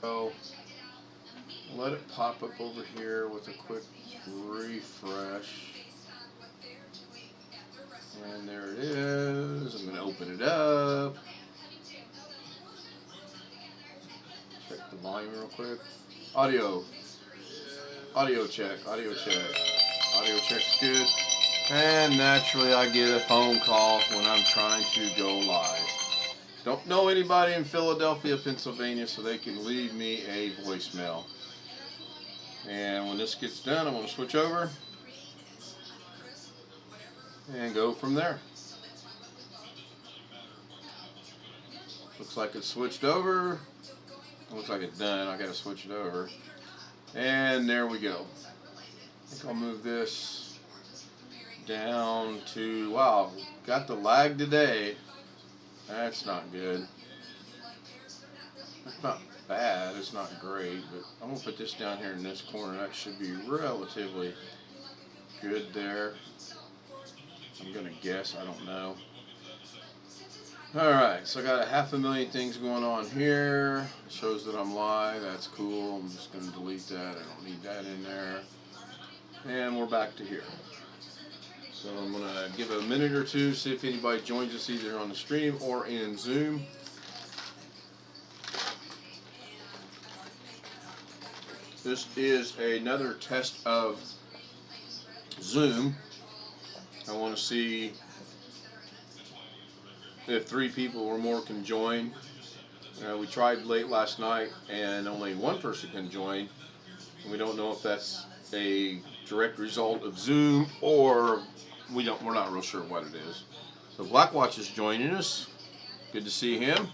So let it pop up over here with a quick refresh. And there it is. I'm going to open it up. Check the volume real quick. Audio. Audio check. Audio check. Audio check's good. And naturally I get a phone call when I'm trying to go live. Don't know anybody in Philadelphia, Pennsylvania, so they can leave me a voicemail. And when this gets done, I'm going to switch over and go from there. Looks like it's switched over. Looks like it's done. I got to switch it over. And there we go. I think I'll move this down to, wow, got the lag today. That's not good. It's not bad. It's not great, but I'm going to put this down here in this corner. That should be relatively good there. I'm going to guess. I don't know. Alright, so I got 500,000 things going on here. It shows that I'm live. That's cool. I'm just going to delete that. I don't need that in there. And we're back to here. So I'm going to give it a minute or two, see if anybody joins us either on the stream or in Zoom. This is another test of Zoom. I want to see if 3 people or more can join. We tried late last night and only 1 person can join. And we don't know if that's a direct result of Zoom or we're not real sure what it is. So Blackwatch is joining us. Good to see him.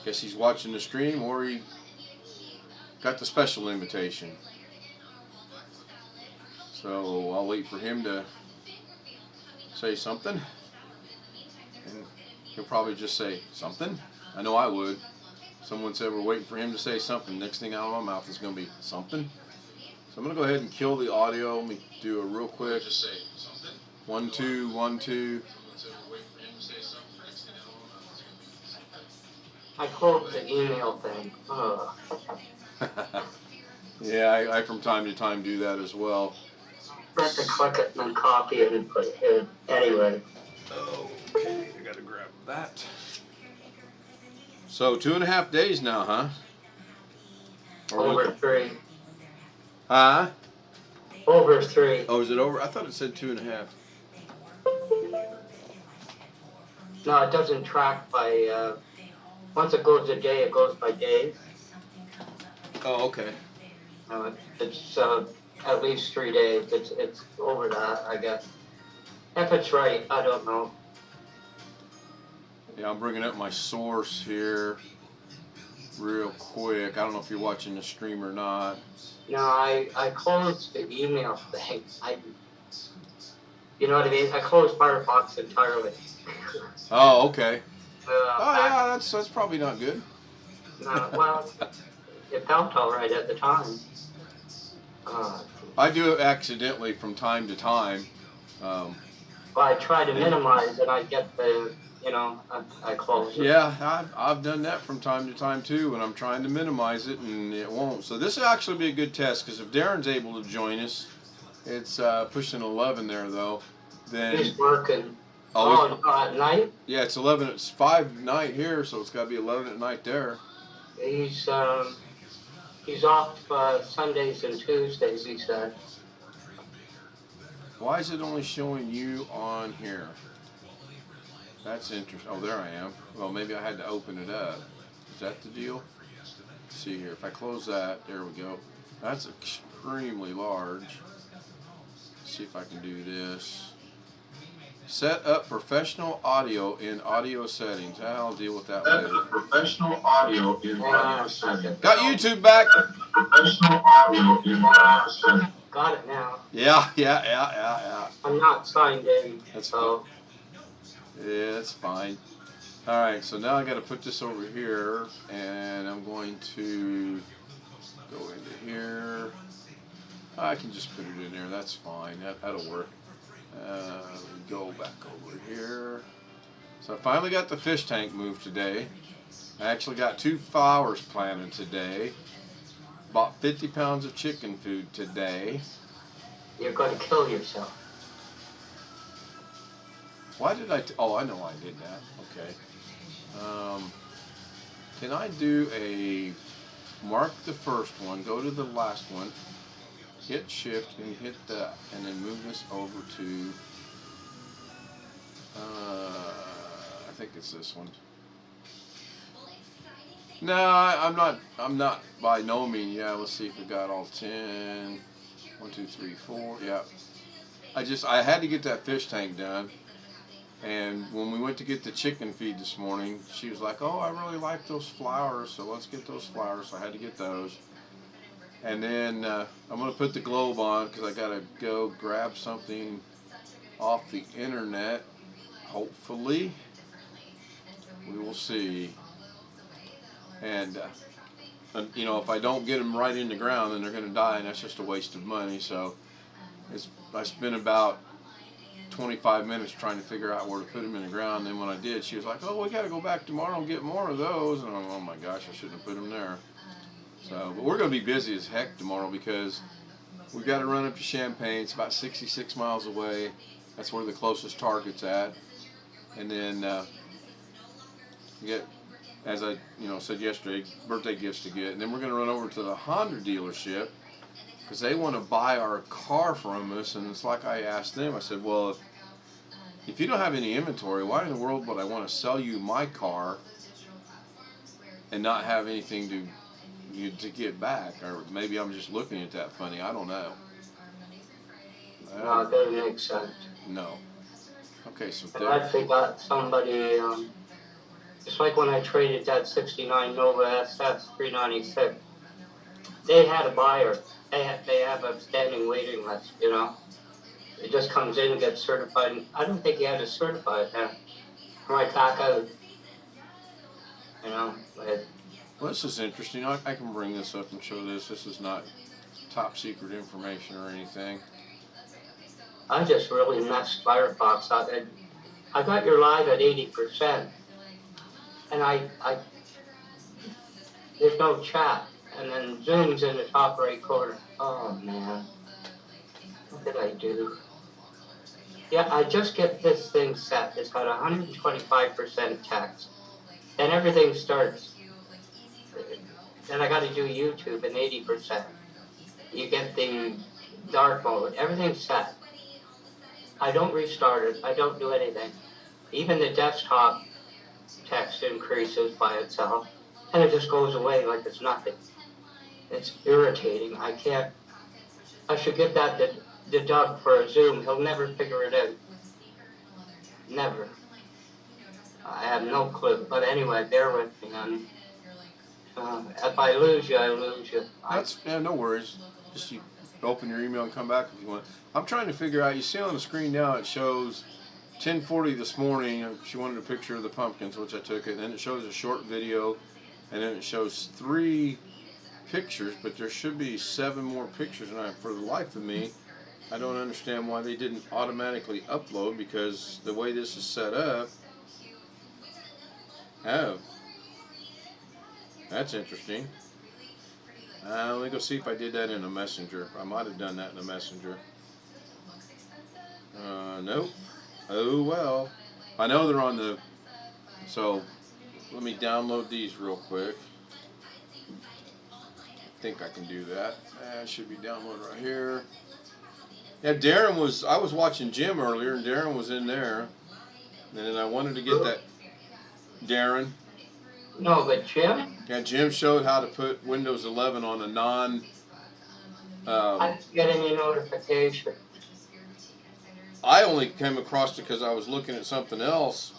Guess he's watching the stream or he got the special invitation. So I'll wait for him to say something. And he'll probably just say something. I know I would. Someone said we're waiting for him to say something. Next thing out of my mouth is going to be something. So I'm going to go ahead and kill the audio. Let me do a real quick. Just say something. 1, 2, 1, 2. I closed the email thing. Yeah, I from time to time do that as well. Press to click it and then copy it and put it in. Anyway. Okay, I gotta grab that. So 2.5 days now, huh? Over 3. Huh? Over 3. Oh, is it over? I thought it said 2.5. No, it doesn't track by, once it goes a day, it goes by days. Oh, okay. It's at least 3 days. It's over that, I guess. If it's right, I don't know. Yeah, I'm bringing up my source here real quick. I don't know if you're watching the stream or not. No, I closed the email thing. You know what I mean? I closed Firefox entirely. Oh, okay. Yeah, that's probably not good. No, well, it felt all right at the time. I do it accidentally from time to time. Well, I try to minimize and I get the, I close it. Yeah, I've done that from time to time too when I'm trying to minimize it and it won't. So this will actually be a good test because if Darren's able to join us, it's pushing 11 there though. Then he's working. Oh, at night? Yeah, it's 11. It's 5 at night here, so it's got to be 11 at night there. He's off Sundays and Tuesdays, he said. Why is it only showing you on here? That's interesting. Oh, there I am. Well, maybe I had to open it up. Is that the deal? Let's see here. If I close that, there we go. That's extremely large. Let's see if I can do this. Set up professional audio in audio settings. I'll deal with that later. Professional audio in audio settings. Got YouTube back. Professional audio in audio settings. Got it now. Yeah. I'm not signed in. That's so. Yeah, that's fine. All right, so now I got to put this over here, and I'm going to go into here. I can just put it in there. That's fine. That'll work. Go back over here. So I finally got the fish tank moved today. I actually got 2 flowers planted today. Bought 50 pounds of chicken food today. You're going to kill yourself. Why did oh, I know I did that. Okay. Can I do a mark the first one, go to the last one, hit shift and hit that, and then move this over to, I think it's this one. No, I'm not by no means. Yeah, let's see if we got all 10. 1, 2, 3, 4. Yeah. I had to get that fish tank done. And when we went to get the chicken feed this morning, she was like, oh, I really like those flowers, so let's get those flowers. So I had to get those. And then I'm going to put the globe on because I got to go grab something off the internet. Hopefully. We will see. And, you know, if I don't get them right in the ground, then they're going to die, and that's just a waste of money. So I spent about 25 minutes trying to figure out where to put them in the ground. And then when I did, she was like, oh, we got to go back tomorrow and get more of those. And I'm like, oh my gosh, I shouldn't have put them there. So, but we're going to be busy as heck tomorrow because we've got to run up to Champaign. It's about 66 miles away. That's where the closest Target's at. And then we get, as I said yesterday, birthday gifts to get. And then we're going to run over to the Honda dealership because they want to buy our car from us. And it's like I asked them, I said, well, if you don't have any inventory, why in the world would I want to sell you my car and not have anything to get back? Or maybe I'm just looking at that funny. I don't know. No, it doesn't make sense. No. Okay, so I actually got somebody, just like when I traded that 69 Nova SS 396, they had a buyer. They have a standing waiting list, you know. It just comes in and gets certified. I don't think he had to certify it now. Right back out. You know. Well, this is interesting. I can bring this up and show this. This is not top secret information or anything. I just really messed Firefox up. I got your live at 80%. And there's no chat. And then Zoom's in the top right corner. Oh man. What did I do? Yeah, I just get this thing set. It's got 125% text. Then everything starts. Then I got to do YouTube in 80%. You get the dark mode. Everything's set. I don't restart it. I don't do anything. Even the desktop text increases by itself. And it just goes away like it's nothing. It's irritating. I should give that to Doug for a Zoom. He'll never figure it out. Never. I have no clue. But anyway, bear with me. If I lose you, I lose you. No worries. Just you open your email and come back if you want. I'm trying to figure out, you see on the screen now it shows 10:40 this morning. She wanted a picture of the pumpkins, which I took it. And then it shows a short video. And then it shows 3 pictures, but there should be 7 more pictures. And for the life of me, I don't understand why they didn't automatically upload, because the way this is set up. Oh. That's interesting. Let me go see if I did that in a messenger. I might have done that in a messenger. Nope. Oh well. I know they're on the... So, let me download these real quick. I think I can do that. It should be downloaded right here. Yeah, I was watching Jim earlier, and Darren was in there. And then I wanted to get that... Darren. No, but Jim? Yeah, Jim showed how to put Windows 11 on a non... I didn't get any notification. I only came across it because I was looking at something else,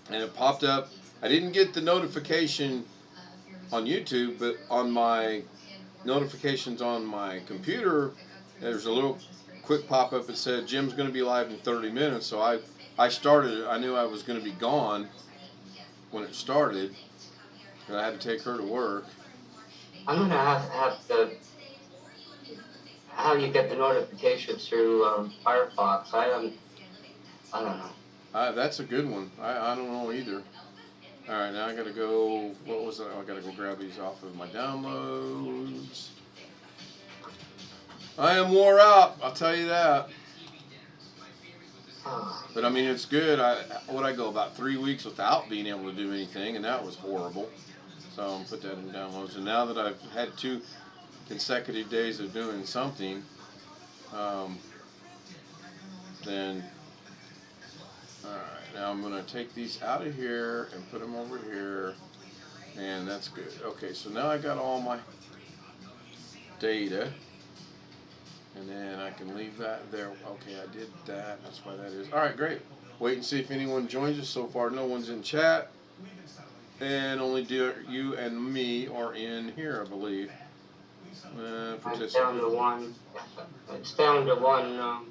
and it popped up. I didn't get the notification on YouTube, but on my notifications on my computer, there's a little quick pop-up that said Jim's going to be live in 30 minutes. So I started it. I knew I was going to be gone when it started, and I had to take her to work. I'm going to have to... How you get the notifications through Firefox? I don't know. That's a good one. I don't know either. Alright, now I gotta go, what was it? I gotta go grab these off of my downloads. I am wore out, I'll tell you that. But I mean, it's good. I go about 3 weeks without being able to do anything, and that was horrible. So I'm gonna put that in downloads. And now that I've had 2 consecutive days of doing something, then alright, now I'm gonna take these out of here and put them over here, and that's good. Okay, so now I got all my data. And then I can leave that there. Okay, I did that. That's why that is. Alright, great. Wait and see if anyone joins us. So far, no one's in chat. And only you and me are in here, I believe. It's down to 1. It's down to 1.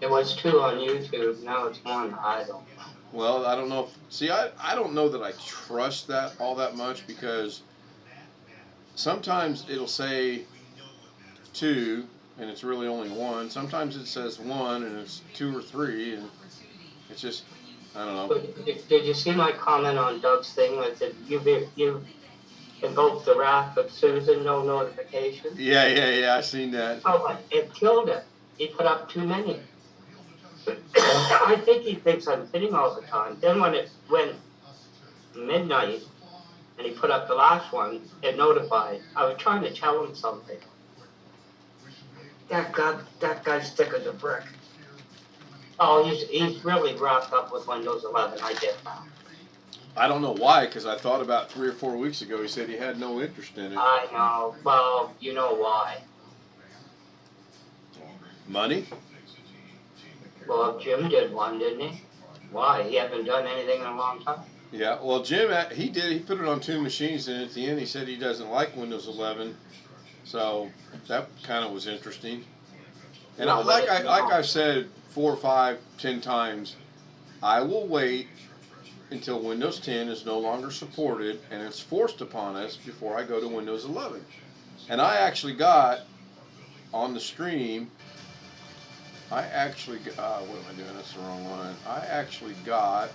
It was 2 on YouTube. Now it's 1. I don't know. Well, I don't know. See, I don't know that I trust that all that much, because sometimes it'll say 2. And it's really only 1. Sometimes it says 1 and it's 2 or 3, and it's just, I don't know. Did you see my comment on Doug's thing that said you invoked the wrath of Susan, no notification? Yeah, I seen that. Oh, it killed it. He put up too many. I think he thinks I'm kidding all the time. Then when it went midnight and he put up the last one, it notified. I was trying to tell him something. That guy's thick as a brick. Oh, he's really wrapped up with Windows 11. I get that. I don't know why, because I thought about 3 or 4 weeks ago he said he had no interest in it. I know. Well, you know why. Money? Well, Jim did one, didn't he? Why? He hasn't done anything in a long time. Yeah, well, Jim, he did. He put it on 2 machines, and at the end he said he doesn't like Windows 11. So that kind of was interesting. And No, like I've said 4, 5, 10 times, I will wait until Windows 10 is no longer supported and it's forced upon us before I go to Windows 11. And I actually got on the stream. What am I doing? That's the wrong one. I actually got.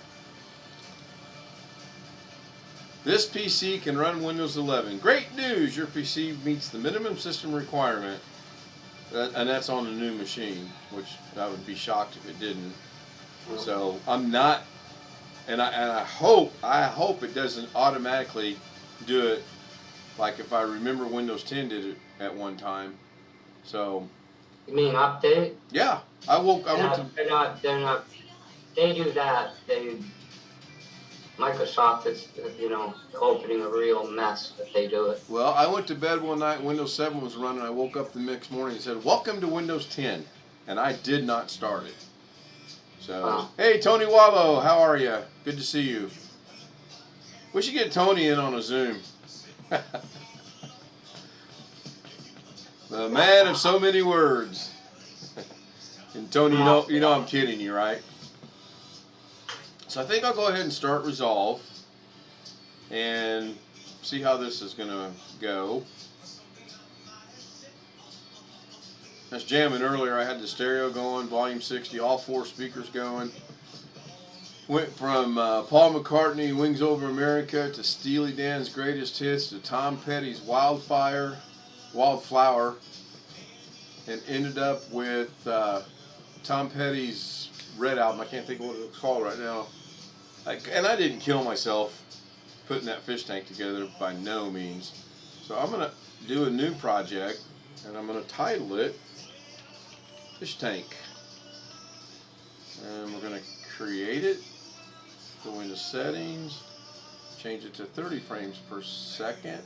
This PC can run Windows 11. Great news! Your PC meets the minimum system requirement, and that's on a new machine, which I would be shocked if it didn't. So I'm not, and I hope it doesn't automatically do it, like if I remember Windows 10 did it at one time. So. You mean update? Yeah, I went to. They're not. They do that. Microsoft is, opening a real mess if they do it. Well, I went to bed one night, Windows 7 was running, I woke up the next morning and said, welcome to Windows 10. And I did not start it. So, Hey, Tony Wallow, how are you? Good to see you. We should get Tony in on a Zoom. The man of so many words. And Tony, you know I'm kidding you, right? So I think I'll go ahead and start Resolve and see how this is going to go. I was jamming earlier. I had the stereo going, volume 60, all 4 speakers going. Went from Paul McCartney, Wings Over America, to Steely Dan's Greatest Hits, to Tom Petty's Wildflower, and ended up with Tom Petty's Red Album. I can't think of what it's called right now. And I didn't kill myself putting that fish tank together by no means. So I'm going to do a new project, and I'm going to title it Fish Tank. And we're going to create it, go into settings, change it to 30 frames per second.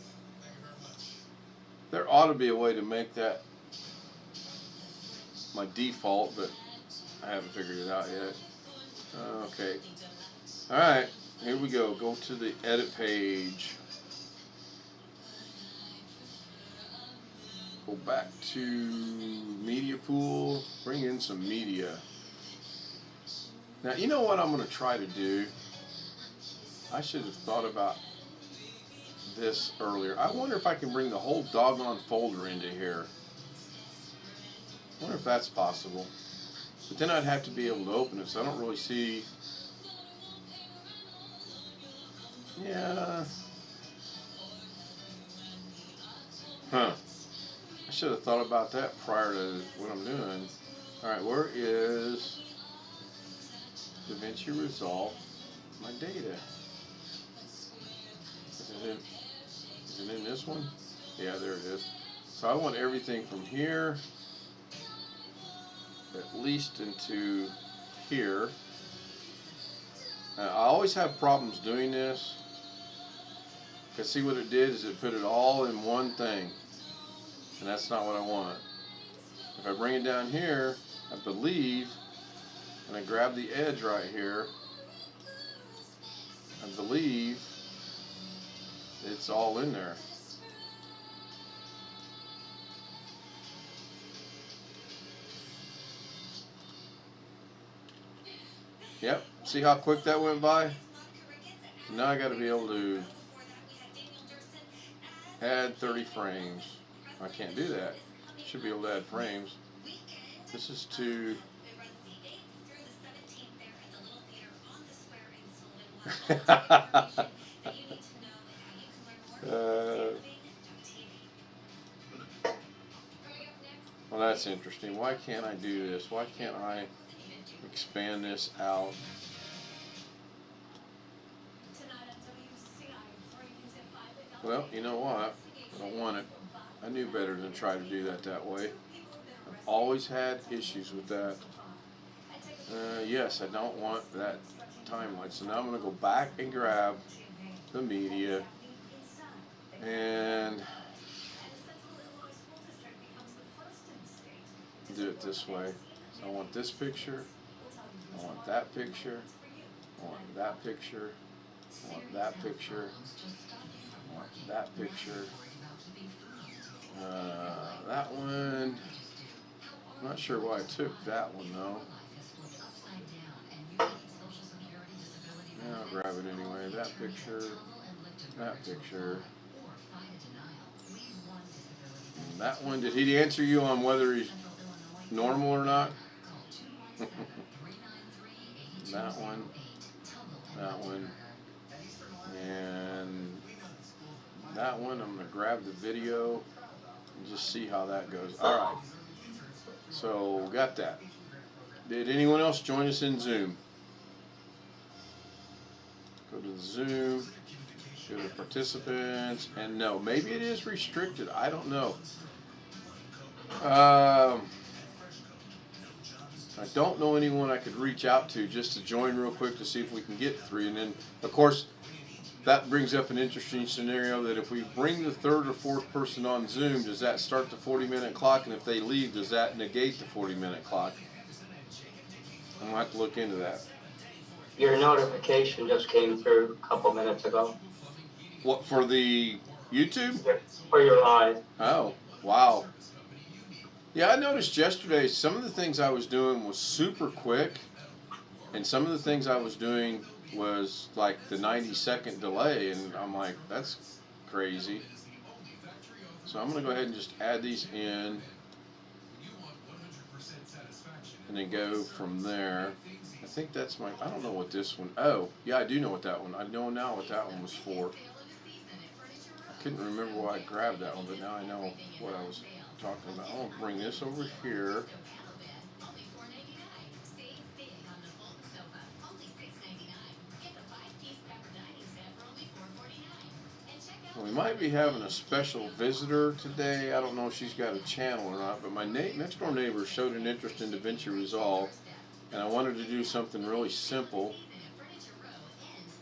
There ought to be a way to make that my default, but I haven't figured it out yet. Okay. Alright, here we go. Go to the edit page. Go back to media pool. Bring in some media. Now, you know what I'm going to try to do? I should have thought about this earlier. I wonder if I can bring the whole doggone folder into here. I wonder if that's possible. But then I'd have to be able to open it, so I don't really see. Yeah. Huh. I should have thought about that prior to what I'm doing. Alright, where is DaVinci Resolve my data? Is it in this one? Yeah, there it is. So I want everything from here at least into here. I always have problems doing this because see what it did is it put it all in one thing, and that's not what I want. If I bring it down here, I believe, and I grab the edge right here, I believe it's all in there. Yep, see how quick that went by? Now I got to be able to add 30 frames. I can't do that. Should be able to add frames. This is to well, that's interesting. Why can't I do this? Why can't I expand this out? Well, you know what? I don't want it. I knew better than to try to do that way. I've always had issues with that. Yes, I don't want that timeline. So now I'm going to go back and grab the media and do it this way. So I want this picture. I want that picture. I want that picture. I want that picture. I want that picture. That one. I'm not sure why I took that one though. Yeah, I'll grab it anyway. That picture. That picture. And that one. Did he answer you on whether he's normal or not? That one. That one. And that one. I'm going to grab the video and just see how that goes. Alright. So, got that. Did anyone else join us in Zoom? Go to the Zoom, go to participants, and no, maybe it is restricted. I don't know. I don't know anyone I could reach out to just to join real quick to see if we can get 3. And then, of course, that brings up an interesting scenario that if we bring the 3rd or 4th person on Zoom, does that start the 40-minute clock? And if they leave, does that negate the 40-minute clock? I'm going to have to look into that. Your notification just came through a couple minutes ago. What, for the YouTube? For your live. Oh, wow. Yeah, I noticed yesterday some of the things I was doing was super quick, and some of the things I was doing was like the 90-second delay, and I'm like, that's crazy. So I'm going to go ahead and just add these in, and then go from there. I think that's my, I don't know what this one, oh, yeah, I do know what that one, I know now what that one was for. I couldn't remember why I grabbed that one, but now I know what I was talking about. I'll bring this over here. We might be having a special visitor today. I don't know if she's got a channel or not, but my next door neighbor showed an interest in DaVinci Resolve, and I wanted to do something really simple.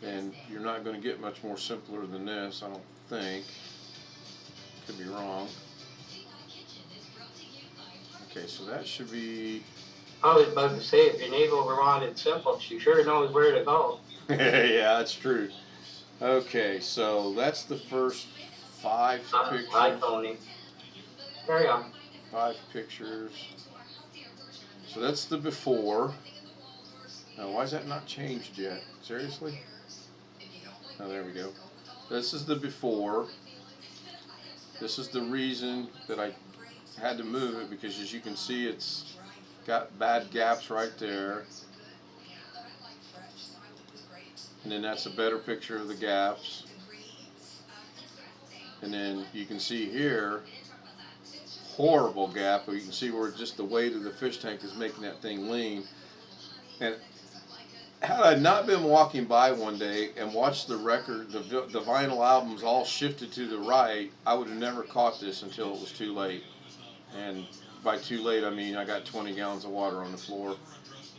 And you're not going to get much more simpler than this, I don't think. Could be wrong. Okay, so that should be... I was about to say, if your neighbor wanted simple, she sure knows where to go. Yeah, that's true. Okay, so that's the first 5 pictures. Hi, Tony. Carry on. 5 pictures. So that's the before. Now, why is that not changed yet? Seriously? Oh, there we go. This is the before. This is the reason that I had to move it, because as you can see, it's got bad gaps right there. and then that's a better picture of the gaps. And then you can see here, horrible gap, but you can see where just the weight of the fish tank is making that thing lean. And had I not been walking by one day and watched the record, the vinyl albums all shifted to the right, I would have never caught this until it was too late. And by too late, I mean I got 20 gallons of water on the floor.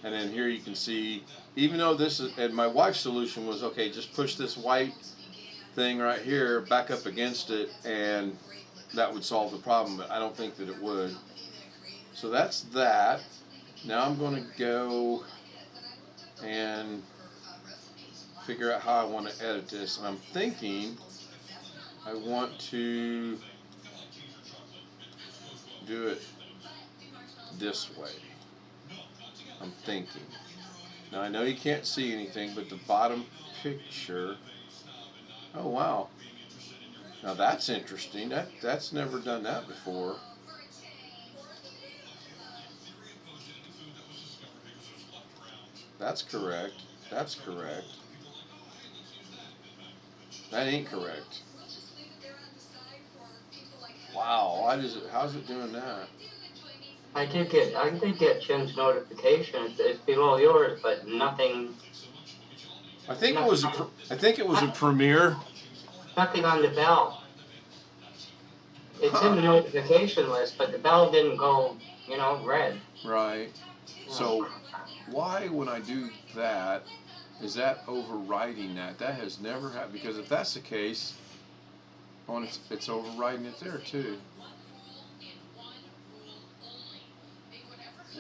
And then here you can see, even though this is, and my wife's solution was, okay, just push this white thing right here back up against it and that would solve the problem, but I don't think that it would. So that's that. Now I'm going to go and figure out how I want to edit this. And I'm thinking I want to do it this way. I'm thinking. Now I know you can't see anything, but the bottom picture, oh wow. Now that's interesting. That's never done that before. That's correct. That's correct. That ain't correct. Wow, how's it doing that? I did get Jim's notification. It's below yours, but nothing. I think it was a premiere. Nothing on the bell. It's in the notification list, but the bell didn't go, red. Right. So why, when I do that, is that overriding that? That has never happened, because if that's the case, it's overriding it there too.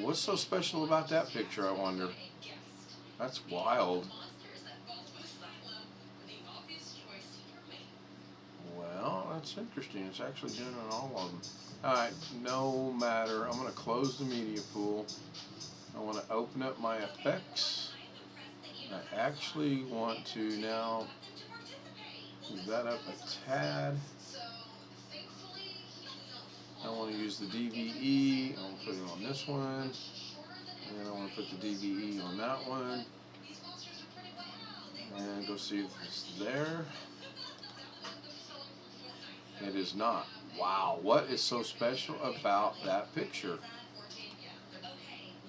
What's so special about that picture, I wonder? That's wild. Well, that's interesting. It's actually doing it on all of them. Alright, no matter. I'm going to close the media pool. I want to open up my effects. I actually want to now move that up a tad. I want to use the DVE. I want to put it on this one. And then I want to put the DVE on that one. And go see if it's there. It is not. Wow, what is so special about that picture?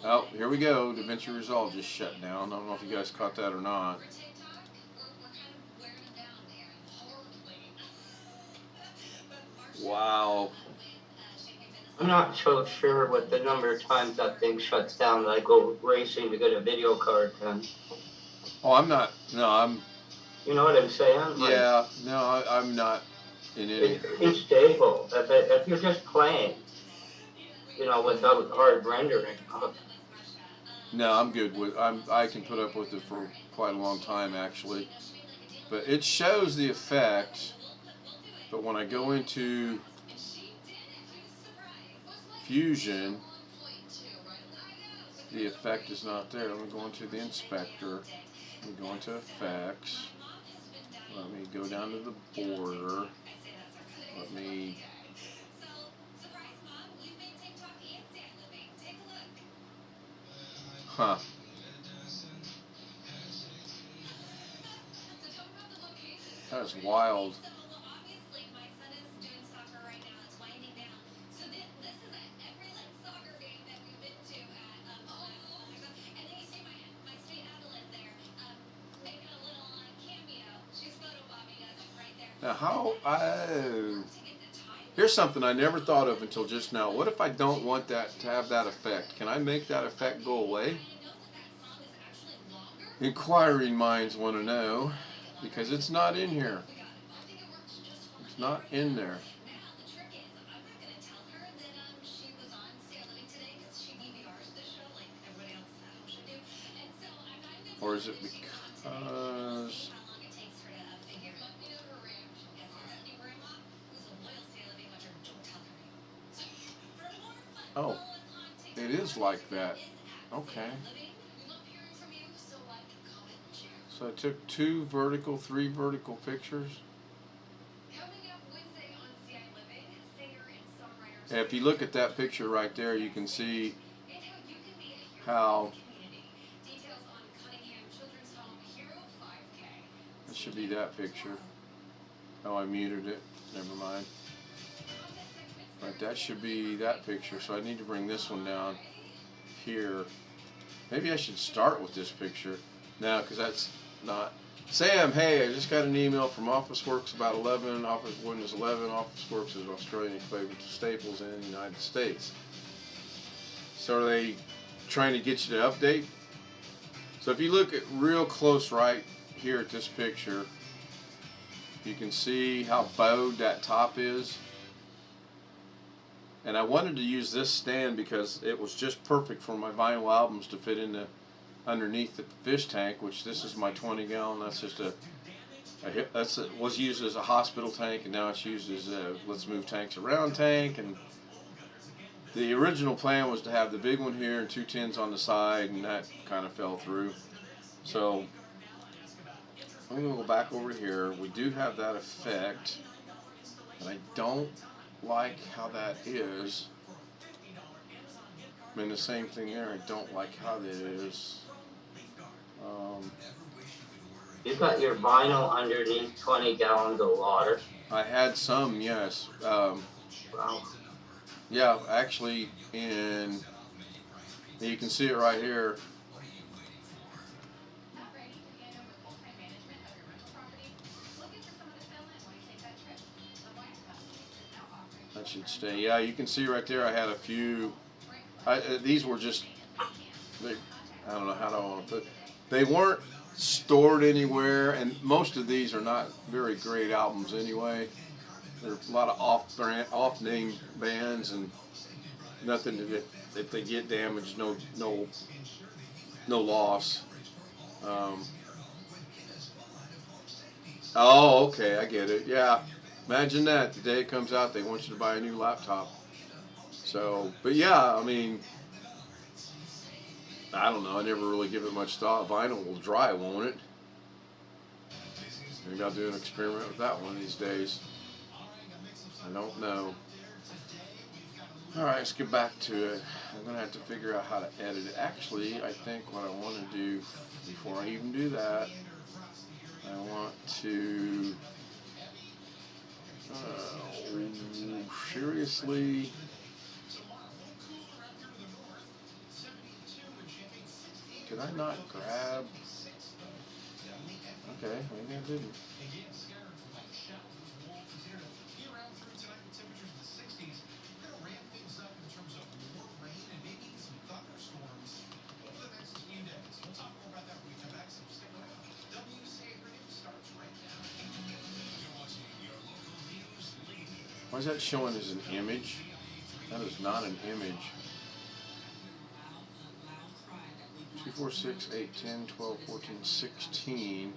Oh, here we go. DaVinci Resolve just shut down. I don't know if you guys caught that or not. Wow. I'm not so sure what the number of times that thing shuts down that I go racing to get a video card done. Oh, I'm not. No, I'm. You know what I'm saying? Yeah, no, I'm not in any. It's stable. If you're just playing, without hard rendering. No, I'm good with. I can put up with it for quite a long time actually, but it shows the effect. But when I go into Fusion, the effect is not there. Let me go into the inspector. Let me go into effects. Let me go down to the border. Let me. Huh. That's wild. Now here's something I never thought of until just now. What if I don't want that to have that effect? Can I make that effect go away? Inquiring minds want to know, because it's not in here. It's not in there. Or is it because... Oh, it is like that. Okay. So I took 2 vertical, 3 vertical pictures. And if you look at that picture right there, you can see how should be that picture. Oh, I muted it. Never mind. Right, that should be that picture. So I need to bring this one down here. Maybe I should start with this picture now, because that's not. Sam, hey, I just got an email from OfficeWorks about 11. Office Windows 11. OfficeWorks is Australian equivalent to Staples in the United States. So are they trying to get you to update? So if you look at real close right here at this picture, you can see how bowed that top is. And I wanted to use this stand because it was just perfect for my vinyl albums to fit in underneath the fish tank, which this is my 20-gallon. That's just was used as a hospital tank, and now it's used as a let's move tanks around tank. And the original plan was to have the big one here and 2 tins on the side, and that kind of fell through. So I'm going to go back over here. We do have that effect, and I don't like how that is. I mean, the same thing there. I don't like how that is. You got your vinyl underneath 20 gallons of water. I had some, yes. Wow. Yeah, actually, you can see it right here. That should stay. Yeah, you can see right there I had a few. These were just, I don't know how do I want to put. They weren't stored anywhere, and most of these are not very great albums anyway. There's a lot of off-name bands, and nothing to, if they get damaged, no loss. Oh, okay, I get it. Yeah, imagine that. The day it comes out, they want you to buy a new laptop. So, but yeah, I mean, I don't know. I never really give it much thought. Vinyl will dry, won't it? Maybe I'll do an experiment with that one these days. I don't know. Alright, let's get back to it. I'm going to have to figure out how to edit it. Actually, I think what I want to do, before I even do that, I want to... seriously... Did I not grab... Okay, maybe I didn't. Why is that showing as an image? That is not an image. 2, 4, 6, 8, 10, 12, 14, 16.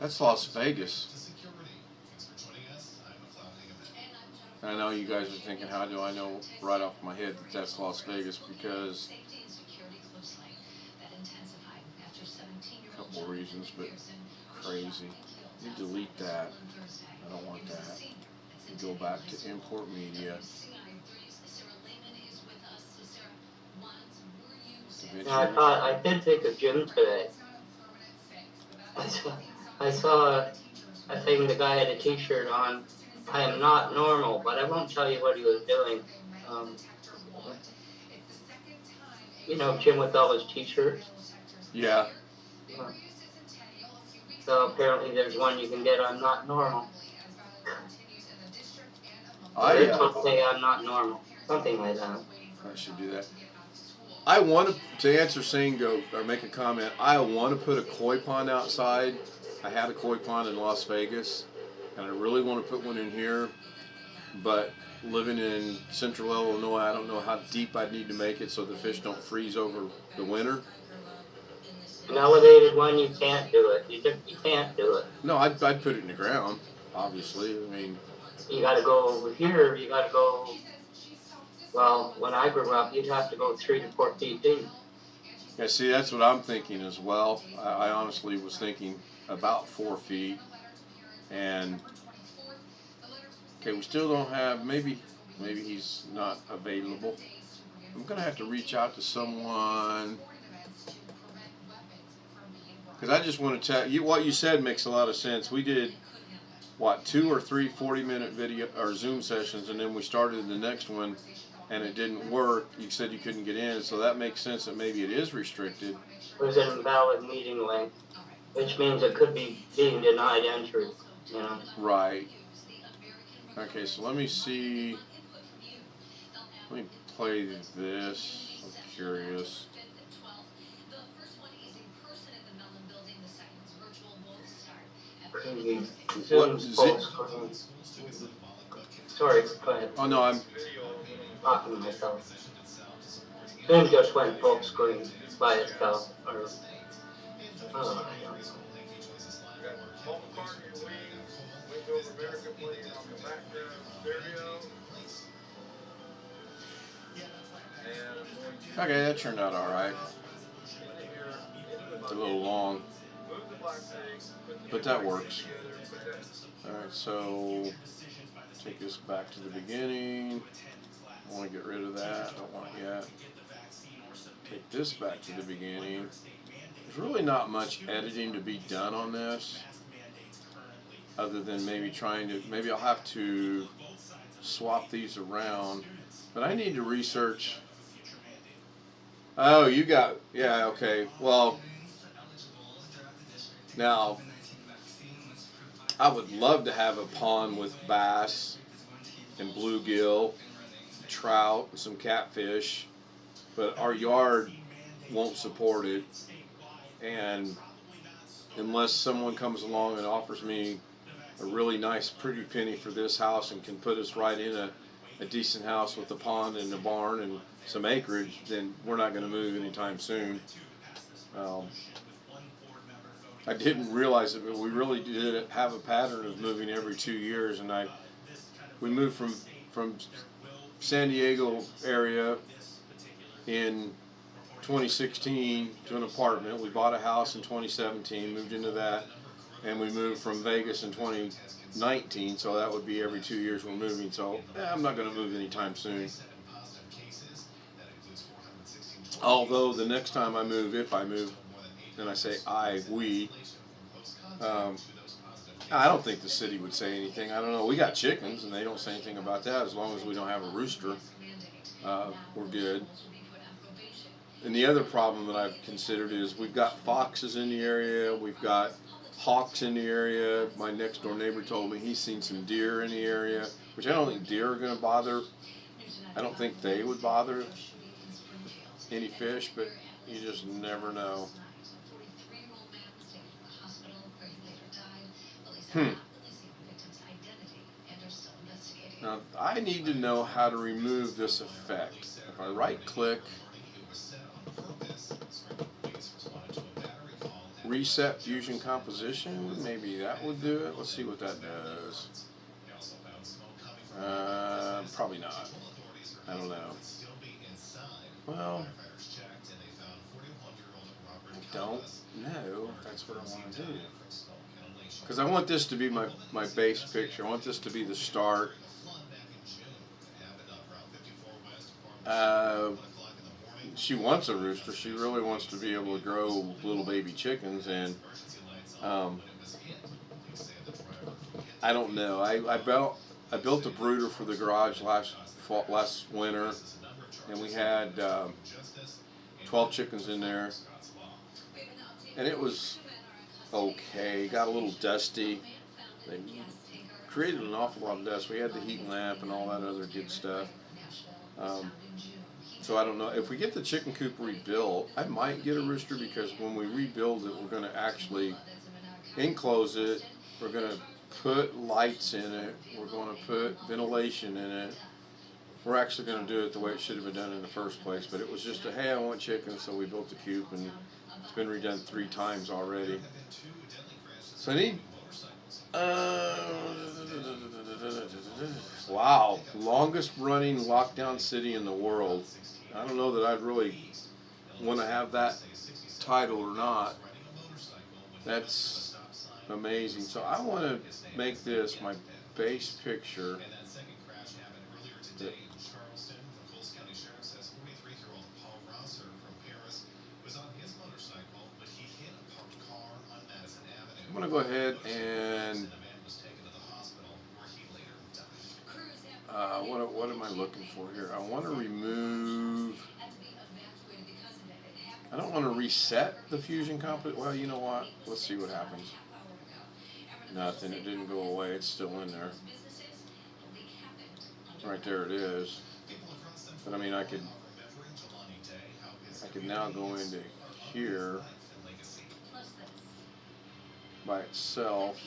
That's Las Vegas. I know you guys are thinking, how do I know right off my head that that's Las Vegas? Because a couple of reasons, but crazy. You delete that. I don't want that. You go back to import media. I did take a gym today. I saw a thing, the guy had a t-shirt on. I am not normal, but I won't tell you what he was doing. You know, Jim with all his t-shirts? Yeah. So apparently there's one you can get, I'm not normal. It's okay, I'm not normal. Something like that. I should do that. I want to answer Singo, or make a comment, I want to put a koi pond outside. I had a koi pond in Las Vegas, and I really want to put one in here, but living in central Illinois, I don't know how deep I'd need to make it so the fish don't freeze over the winter. An elevated one, you can't do it. You can't do it. No, I'd put it in the ground, obviously. I mean, you got to go over here. You got to go. Well, when I grew up, you'd have to go 3 to 4 feet deep. Yeah, see, that's what I'm thinking as well. I honestly was thinking about 4 feet, and okay, we still don't have. Maybe he's not available. I'm gonna have to reach out to someone because I just want to tell you what you said makes a lot of sense. We did what 2 or 3 40-minute video or Zoom sessions, and then we started the next one, and it didn't work. You said you couldn't get in, so that makes sense that maybe it is restricted. It was an invalid meeting link, which means it could be being denied entry. You know. Right. Okay, so let me see. Let me play this. I'm curious. Zoom's full screen. Sorry, go ahead. Oh no, I'm Talking to myself. Zoom just went full screen by itself. Or, oh, I don't know. okay. That turned out all right. It's a little long, but that works. All right, so take this back to the beginning. I want to get rid of that. Don't want it yet. Take this back to the beginning. There's really not much editing to be done on this, other than maybe maybe I'll have to swap these around. But I need to research. Oh, yeah, okay. Well, now, I would love to have a pond with bass and bluegill, trout, and some catfish, but our yard won't support it. And unless someone comes along and offers me a really nice, pretty penny for this house and can put us right in a decent house with a pond and a barn and some acreage, then we're not going to move anytime soon. I didn't realize it, but we really did have a pattern of moving every 2 years, and we moved from San Diego area in 2016 to an apartment. We bought a house in 2017, moved into that, and we moved from Vegas in 2019, so that would be every 2 years we're moving. So I'm not going to move anytime soon. Although the next time I move, if I move, and I say we, I don't think the city would say anything. I don't know. We got chickens, and they don't say anything about that. As long as we don't have a rooster, we're good. And the other problem that I've considered is we've got foxes in the area. We've got hawks in the area. My next door neighbor told me he's seen some deer in the area, which I don't think deer are going to bother. I don't think they would bother any fish, but you just never know. Now, I need to know how to remove this effect. If I right click, reset fusion composition, maybe that would do it. Let's see what that does. Probably not. I don't know. Well, I don't know if that's what I want to do. Because I want this to be my base picture. I want this to be the start. She wants a rooster. She really wants to be able to grow little baby chickens, and I don't know. I built a brooder for the garage last winter, and we had 12 chickens in there, and it was okay. Got a little dusty. They created an awful lot of dust. We had the heat lamp and all that other good stuff. So I don't know. If we get the chicken coop rebuilt, I might get a rooster, because when we rebuild it, we're going to actually enclose it. We're going to put lights in it. We're going to put ventilation in it. We're actually going to do it the way it should have been done in the first place. But it was just hey, I want chickens, so we built the coop, and it's been redone 3 times already. So I need... wow, longest running lockdown city in the world. I don't know that I'd really want to have that title or not. That's amazing. So I want to make this my base picture. I'm going to go ahead and what am I looking for here? I want to remove. I don't want to reset the fusion comp. Well, you know what? Let's see what happens. Nothing. It didn't go away. It's still in there. Right there it is. But I mean, I could now go into here by itself.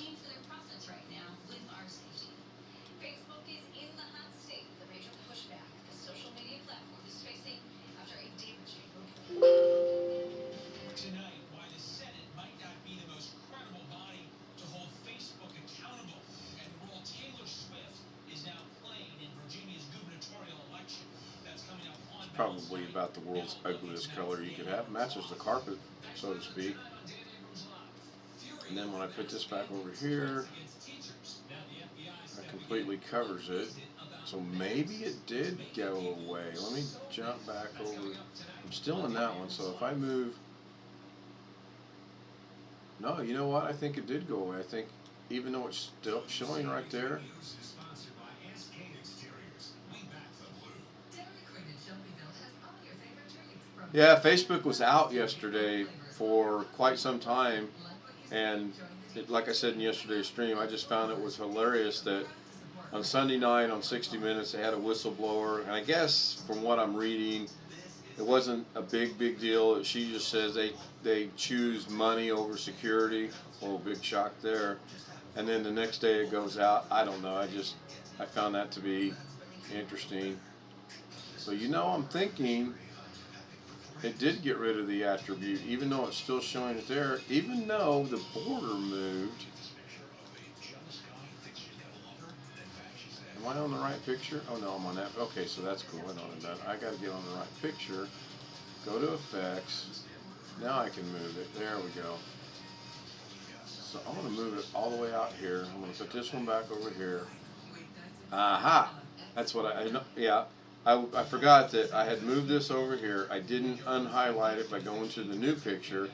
Tonight, why the Senate might not be the most credible body to hold Facebook accountable, and the role Taylor Swift is now playing in Virginia's gubernatorial election. That's coming up on Probably about the world's ugliest color you could have. Matches the carpet, so to speak. And then when I put this back over here, it completely covers it. So maybe it did go away. Let me jump back over. I'm still in that one, so if I move... No, you know what? I think it did go away. I think even though it's still showing right there... Yeah, Facebook was out yesterday for quite some time, and like I said in yesterday's stream, I just found it was hilarious that on Sunday night on 60 Minutes they had a whistleblower, and I guess from what I'm reading, it wasn't a big deal. She just says they choose money over security. Oh, big shock there. And then the next day it goes out. I don't know. I found that to be interesting. So I'm thinking it did get rid of the attribute, even though it's still showing it there, even though the border moved. Am I on the right picture? Oh no, I'm on that. Okay, so that's cool. I got to get on the right picture. Go to effects. Now I can move it. There we go. So I'm going to move it all the way out here. I'm going to put this one back over here. Aha! That's what I know. Yeah. I forgot that I had moved this over here. I didn't unhighlight it by going to the new picture.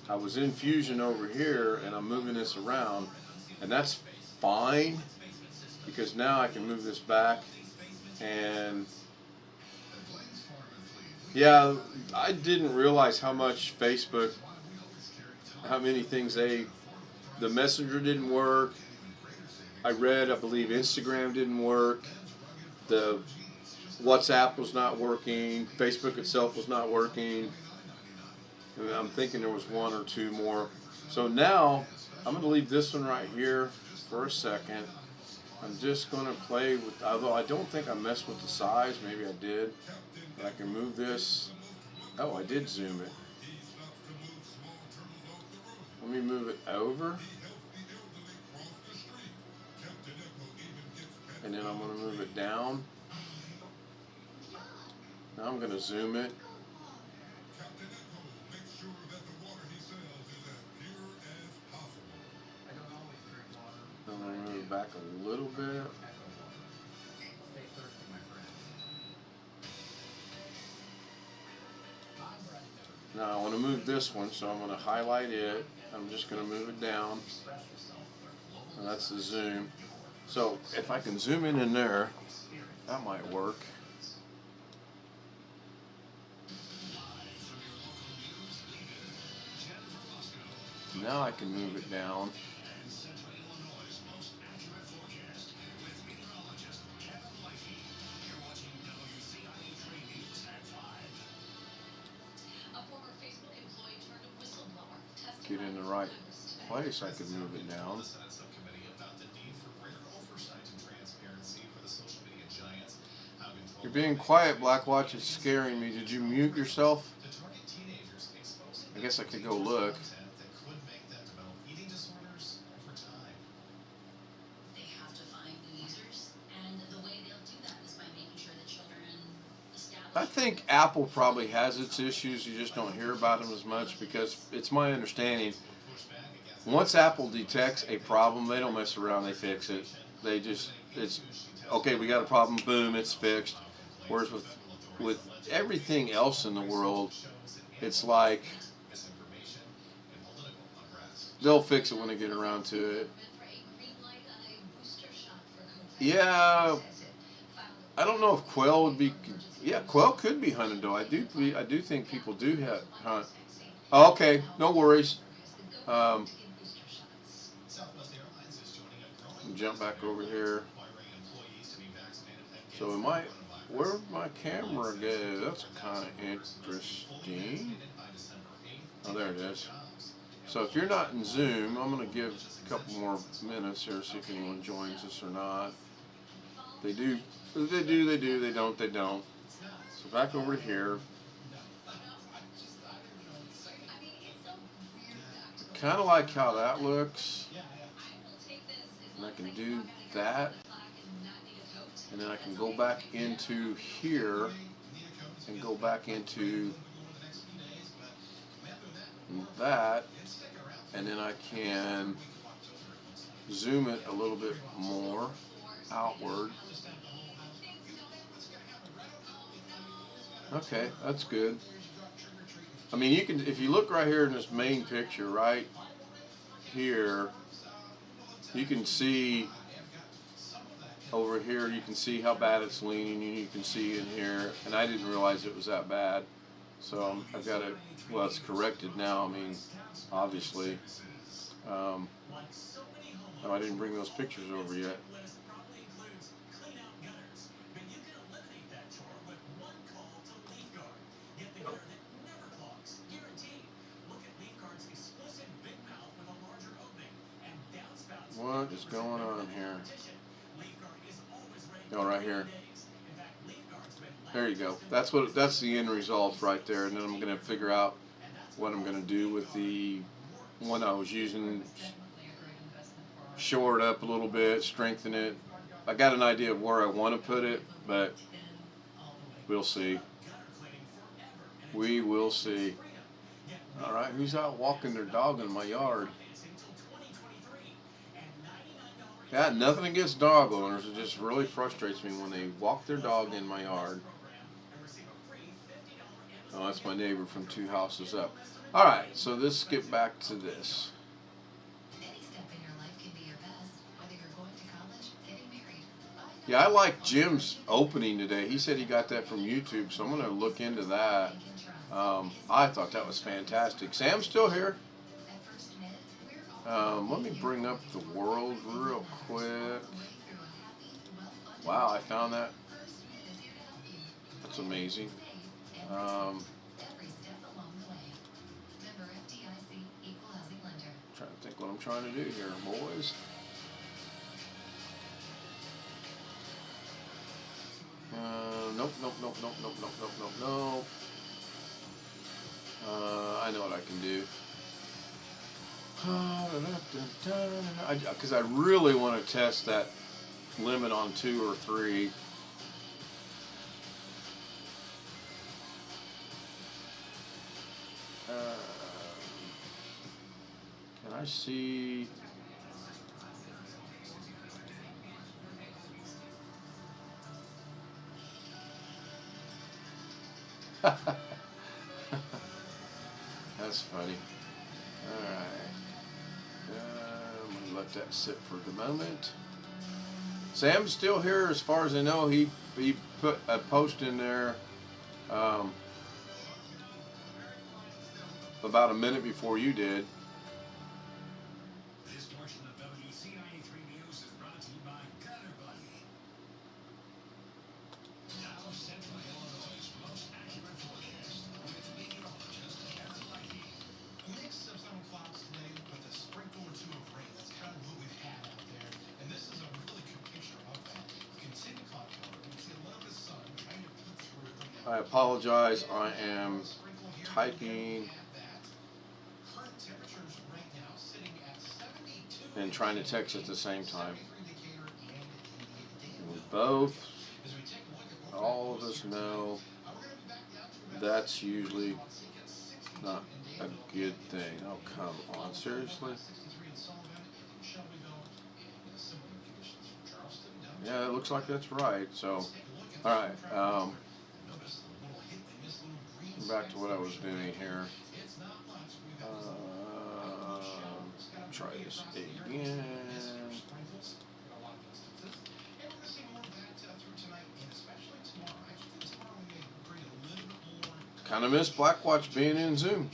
I was in Fusion over here, and I'm moving this around, and that's fine because now I can move this back. And yeah, I didn't realize how much Facebook, how many things the Messenger didn't work. I believe Instagram didn't work. The WhatsApp was not working. Facebook itself was not working. And I'm thinking there was one or two more. So now I'm going to leave this one right here for a second. I'm just going to play with, although I don't think I messed with the size. Maybe I did. But I can move this. Oh, I did zoom it. Let me move it over. And then I'm going to move it down. Now I'm going to zoom it. I'm going to move it back a little bit. Now I want to move this one, so I'm going to highlight it. I'm just going to move it down. And that's the zoom. So if I can zoom in there, that might work. Now I can move it down. Get in the right place, I could move it down. You're being quiet, Blackwatch. It's scaring me. Did you mute yourself? I guess I could go look. I think Apple probably has its issues. You just don't hear about them as much because it's my understanding. Once Apple detects a problem, they don't mess around. They fix it. It's okay. We got a problem. Boom, it's fixed. Whereas with everything else in the world, it's like They'll fix it when they get around to it. Yeah, I don't know if quail would be. Yeah, quail could be hunted though. I do think people do hunt. Oh, okay, no worries. Jump back over here. So where'd my camera go? That's kind of interesting. Oh, there it is. So if you're not in Zoom, I'm going to give a couple more minutes here, see if anyone joins us or not. They do, they don't. So back over to here. Kind of like how that looks. And I can do that. And then I can go back into here and go back into that. And then I can zoom it a little bit more outward. Okay, that's good. I mean, you can, if you look right here in this main picture right here, you can see over here, you can see how bad it's leaning, and you can see in here, and I didn't realize it was that bad. So I've got it, well, it's corrected now, I mean, obviously. Oh, I didn't bring those pictures over yet. What is going on here? Oh, right here. There you go. That's the end result right there. And then I'm going to figure out what I'm going to do with the one I was using. Shore it up a little bit, strengthen it. I got an idea of where I want to put it, but we'll see. We will see. All right, who's out walking their dog in my yard? Yeah, nothing against dog owners. It just really frustrates me when they walk their dog in my yard. Oh, that's my neighbor from 2 houses up. All right, so let's skip back to this. Yeah, I like Jim's opening today. He said he got that from YouTube, so I'm going to look into that. I thought that was fantastic. Sam's still here. Let me bring up the world real quick. Wow, I found that. That's amazing. Trying to think what I'm trying to do here, boys. Nope. I know what I can do. Because I really want to test that limit on 2 or 3. Can I see? That's funny. Alright. I'm going to let that sit for the moment. Sam's still here as far as I know. He put a post in there about a minute before you did. This portion of WC93 News is brought to you by Gutter Buddy. Now, Central Illinois' most accurate forecast with meteorologist Karen Lighty. A mix of some clouds today with a sprinkle or 2 of rain. That's kind of what we've had out there. And this is a really good picture of that. Continued cloud cover. We can see a little bit of sun trying to peek through the I apologize. I am typing and trying to text at the same time. And we both, all of us know that's usually not a good thing. Oh, come on, seriously? Yeah, it looks like that's right. So, all right. Back to what I was doing here. Try this again. Kind of miss Blackwatch being in Zoom.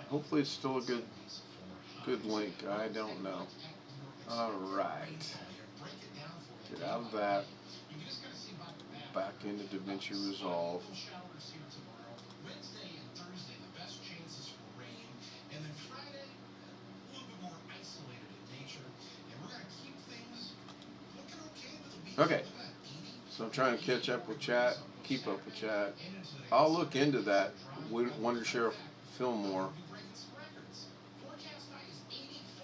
Hopefully it's still a good link. I don't know. Alright. Get out of that. Back into DaVinci Resolve. Okay. So I'm trying to catch up with chat, keep up with chat. I'll look into that Wondershare Fillmore.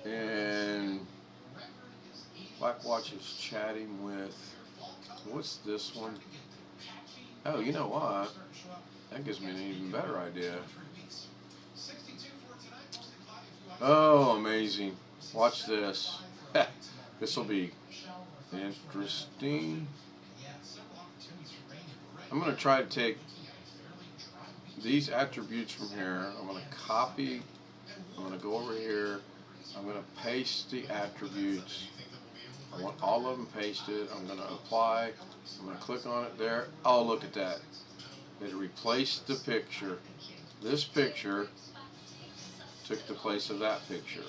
And Blackwatch is chatting with, what's this one? Oh, you know what? That gives me an even better idea. Oh, amazing. Watch this. This will be interesting. I'm going to try to take these attributes from here. I'm going to copy. I'm going to go over here. I'm going to paste the attributes. I want all of them pasted. I'm going to apply. I'm going to click on it there. Oh, look at that. It replaced the picture. This picture took the place of that picture.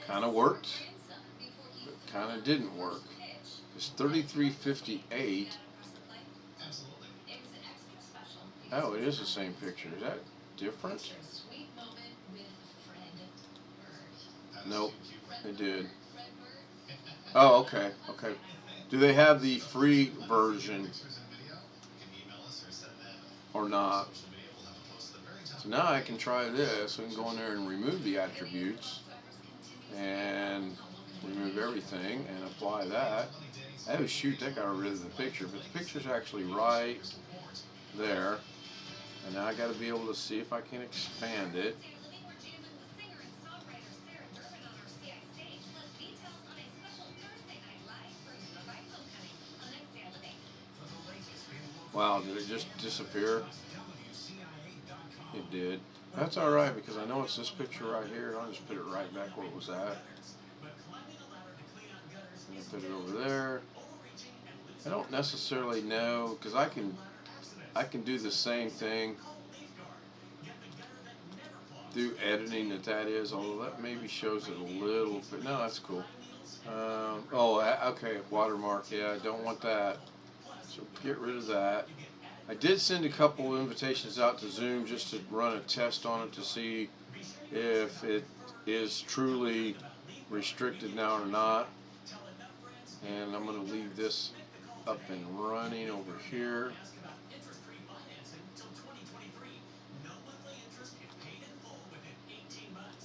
Kind of worked, but kind of didn't work. It's 3358. Oh, it is the same picture. Is that different? Nope, it did. Oh, okay, okay. Do they have the free version or not? So now I can try this. We can go in there and remove the attributes and remove everything and apply that. Oh shoot, that got rid of the picture, but the picture's actually right there. And now I got to be able to see if I can expand it. Wow, did it just disappear? It did. That's alright because I know it's this picture right here. I'll just put it right back where it was at. And put it over there. I don't necessarily know because I can do the same thing through editing that is, although that maybe shows it a little bit. No, that's cool. Okay, watermark. Yeah, I don't want that. So get rid of that. I did send a couple of invitations out to Zoom just to run a test on it to see if it is truly restricted now or not. And I'm going to leave this up and running over here.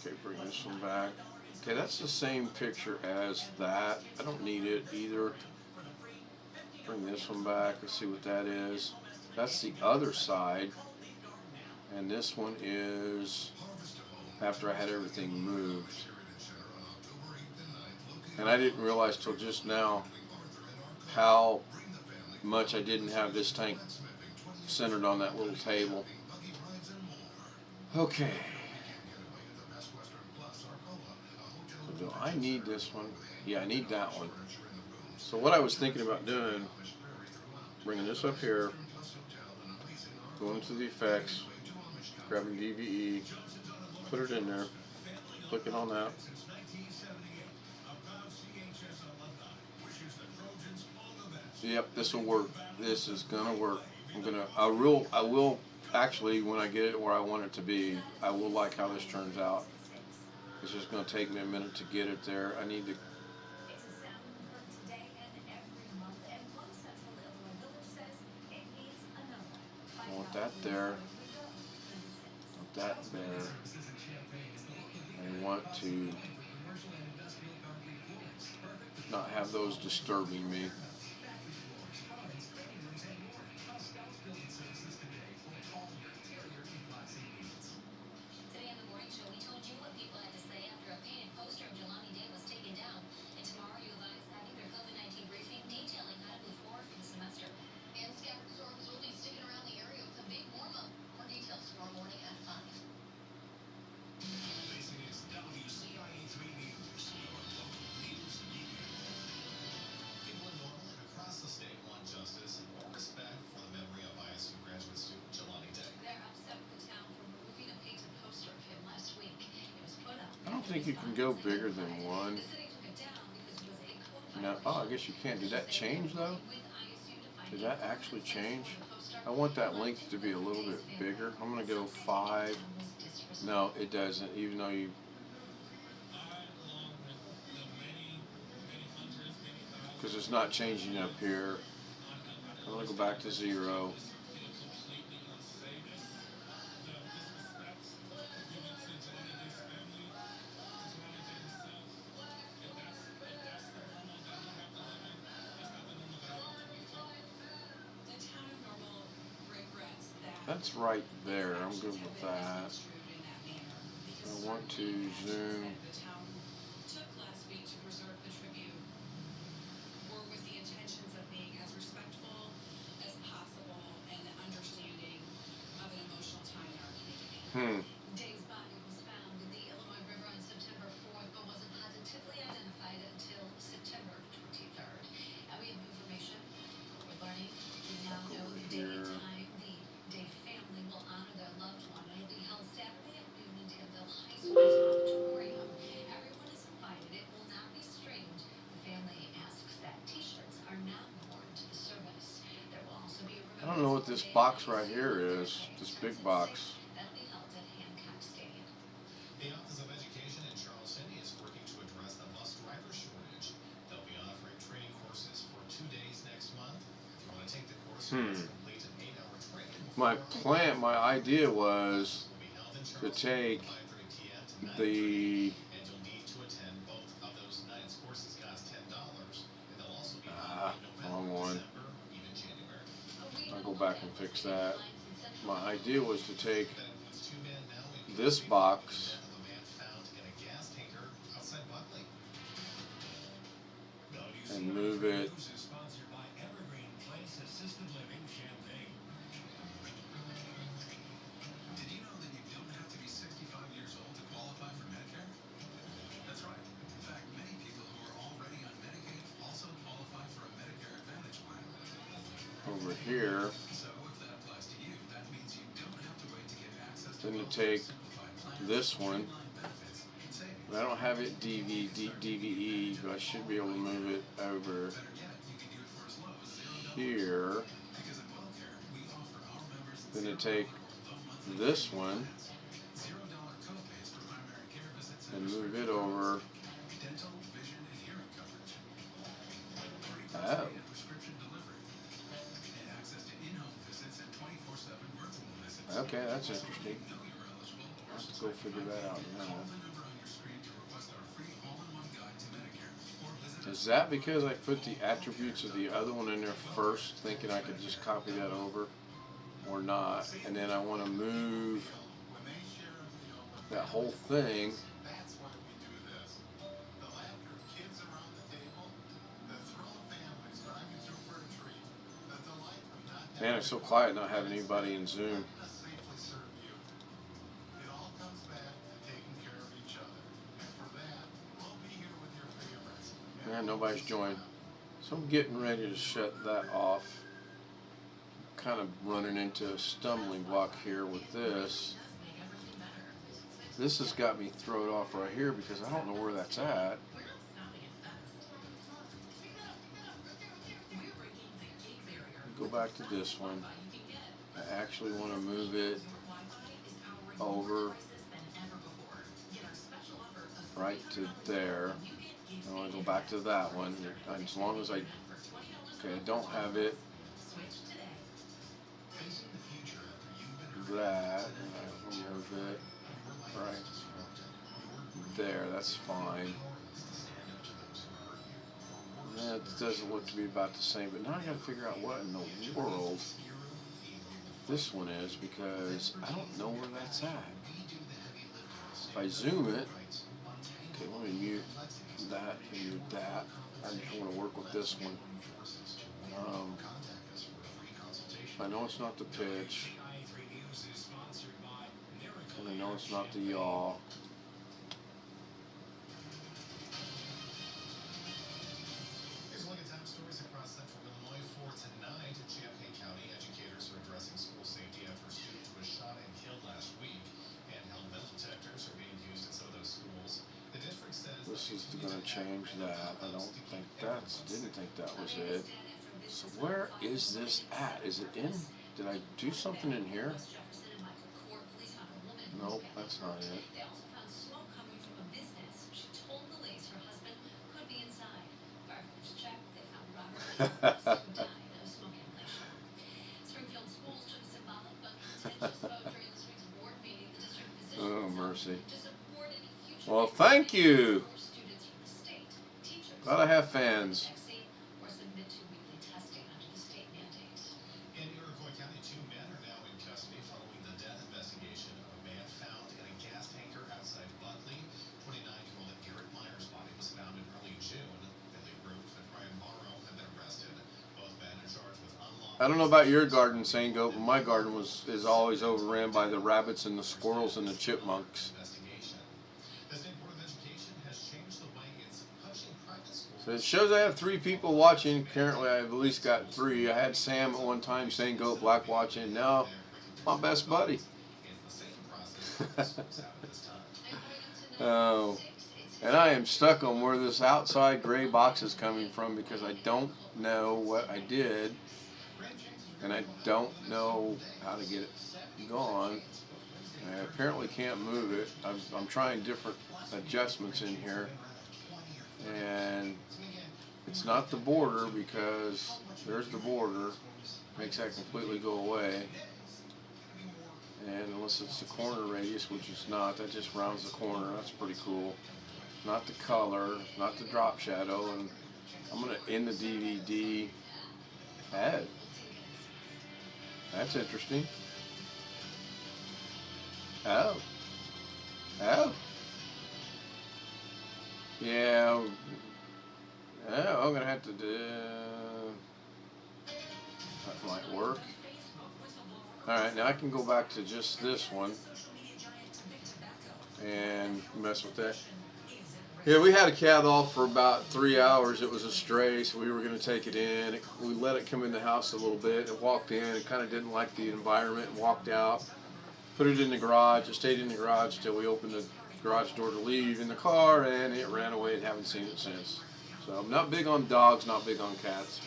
Okay, bring this one back. Okay, that's the same picture as that. I don't need it either. Bring this one back. Let's see what that is. That's the other side. And this one is after I had everything moved. And I didn't realize till just now how much I didn't have this tank centered on that little table. Okay. So do I need this one? Yeah, I need that one. So what I was thinking about doing, bringing this up here, going to the effects, grabbing DVE, put it in there, clicking on that. Yep, this will work. This is gonna work. I will actually, when I get it where I want it to be, I will like how this turns out. It's just gonna take me a minute to get it there. I need to. I want that there. Want that there. I want to not have those disturbing me. think you can go bigger than one. No, oh, I guess you can. Did that change though? Did that actually change? I want that length to be a little bit bigger. I'm gonna go 5. No, it doesn't. Even though you, because it's not changing up here. I'm gonna go back to 0. That's right there. I'm good with that. I want to zoom. Dave's body was found in the Illinois River on September 4th, but wasn't positively identified until September 23rd. And we have new information. We're learning. We now know the date and time. The Dave family will honor their loved one. It'll be held Saturday at noon in Danville High School's auditorium. Everyone is invited. It will not be streamed. The family asks that T-shirts are not worn to the service. There will also be a I don't know what this box right here is. This big box. The Office of Education in Charles City is working to address the bus driver shortage. They'll be offering training courses for 2 days next month. If you want to take the course, it's complete an 8-hour training. My idea was to take the, And you'll need to attend both of those nights. Courses cost $10, and they'll also be in wrong November, one. December, even January. I'll go back and fix that. My idea was to take That includes 2 men now in this box of a man found in a gas tanker outside Buckley. and move it. News is sponsored by Evergreen Place Assisted Living Champaign. Did you know that you don't have to be 65 years old to qualify for Medicare? That's right. In fact, many people who are already on Medicaid also qualify for a Medicare Advantage plan. Over here. So if that applies to you, that means you don't have to wait to get access to Then to both take simplified plans, this one. streamlined benefits, and savings. I don't have it DVE, but I should be able to move it over Better yet, you can do it for as low as $0 here. because at WellCare, we offer our members Then to $0 take or low monthly this one $0 copays for primary care visits and move it over. dental, vision, and hearing coverage. Oh. And prescription delivery. And access to in-home visits and 24/7 virtual visits. Okay, that's interesting. Know you're eligible or Let's go figure that out in a call minute. the number on your screen to request our free all-in-one guide to Medicare or visit Is that because I put the attributes of the other one in there first, thinking I could just copy that over, or not? And then I want to move when they share a meal. that whole thing. That's why we do this. The laughter of kids around the table, the thrill of families driving through for a treat, the delight of not Man, it's so quiet not having anybody in Zoom. to safely serve you. It all comes back to taking care of each other. And for that, we'll be here with your favorites. Man, nobody's joined. So I'm getting ready to shut that off. Kind of running into a stumbling block here with this. This has got me thrown off right here because I don't know where that's at. Go back to this one. I actually want to move it over right to there. I want to go back to that one. And as long as I don't have it that, I will move it right there. That's fine. That doesn't look to be about the same, but now I got to figure out what in the world this one is because I don't know where that's at. If I zoom it, okay, let me mute that and mute that. I just want to work with this one. I know it's not the pitch, and I know it's not the yaw. Here's a look at top stories across central Illinois for tonight. In Champaign County, educators are addressing school safety after a student was shot and killed last week. Handheld metal detectors are being used at some of those schools. going to change that. I don't think didn't think that was it. So where is this at? Is it in? Did I do something in here? Nope, that's not it. They also found smoke coming from a business. She told police her husband could be inside. Firefighters checked. They found Robert who died of smoke inhalation. Springfield schools took a symbolic but contentious vote during this week's board meeting. The district Oh, positioned mercy. to support any future Well, thank you. for students from the state. Teachers Glad I have fans. vaccine or submit to weekly testing under the state mandate. In Iroquois County, 2 men are now in custody following the death investigation of a man found in a gas tanker outside Buckley. 29-year-old Garrett Myers' body was found in early June. Billy Root and Brian Morrow have been arrested. Both men are charged with unlawful. I don't know about your garden, St. Goat, but my garden is always overran by the rabbits and the squirrels and the chipmunks. Investigation. The State Board of Education has changed the way it's punching private schools. So it shows I have 3 people watching. Currently, I've at least got 3. I had Sam at one time, St. Goat Black watching. Now, my best buddy. It's the same process as schools have at this time. Oh, and I am stuck on where this outside gray box is coming from because I don't know what I did, and I don't know how to get it gone. I apparently can't move it. I'm trying different adjustments in here, and it's not the border because there's the border. Makes that completely go away. And unless it's the corner radius, which is not, that just rounds the corner. That's pretty cool. Not the color, not the drop shadow, and I'm gonna end the DVD ad. That's interesting. Oh. Oh. Yeah. Oh, I'm gonna have to do. That might work. Alright, now I can go back to just this one and mess with that. Yeah, we had a cat off for about 3 hours. It was a stray, so we were going to take it in. We let it come in the house a little bit. It walked in. It kind of didn't like the environment and walked out. Put it in the garage. It stayed in the garage until we opened the garage door to leave in the car, and it ran away and haven't seen it since. So I'm not big on dogs, not big on cats.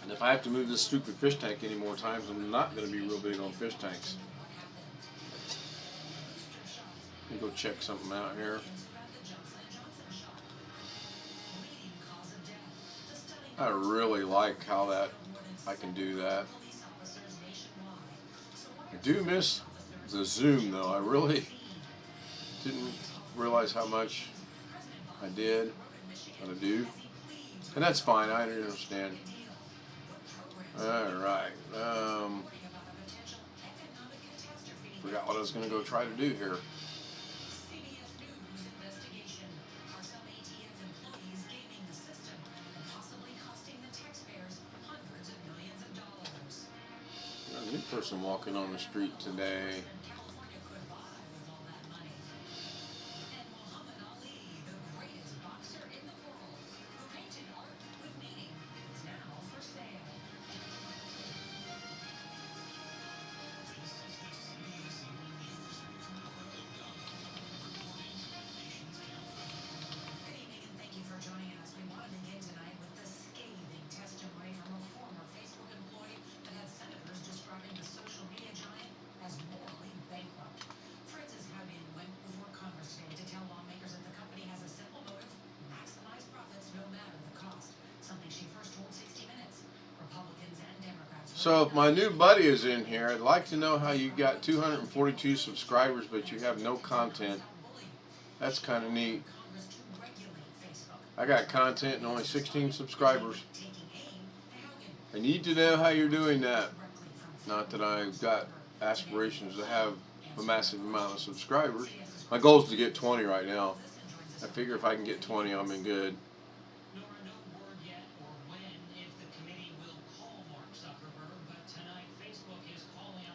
And if I have to move this stupid fish tank any more times, I'm not going to be real big on fish tanks. Let me go check something out here. I really like how that I can do that. I do miss the zoom though. I really didn't realize how much I did, but I do. And that's fine, I understand. Alright, forgot what I was going to go try to do here. Got a new person walking on the street today. So if my new buddy is in here, I'd like to know how you got 242 subscribers but you have no content. That's kind of neat. I got content and only 16 subscribers. I need to know how you're doing that. Not that I've got aspirations to have a massive amount of subscribers. My goal is to get 20 right now. I figure if I can get 20, I'm in good.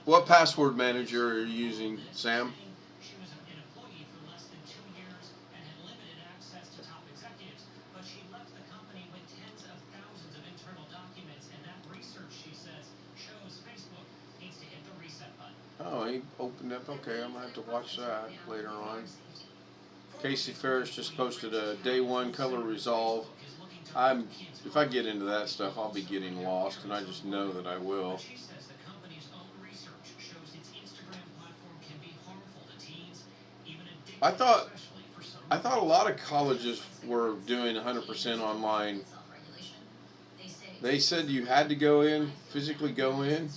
What password manager are you using, Sam? She was an employee for less than 2 years and had limited access to top executives, but she left the company with tens of thousands of internal documents, and that research, she says, shows Facebook needs to hit the reset button. Oh, he opened up. Okay, I'm gonna have to watch that later on. Casey Ferris just posted a day one color resolve. If I get into that stuff, I'll be getting lost, and I just know that I will. She says the company's own research shows its Instagram platform can be harmful to teens, even I addictive, thought especially for some. I thought a lot of colleges were doing 100% online. They said you had to go in, physically go in.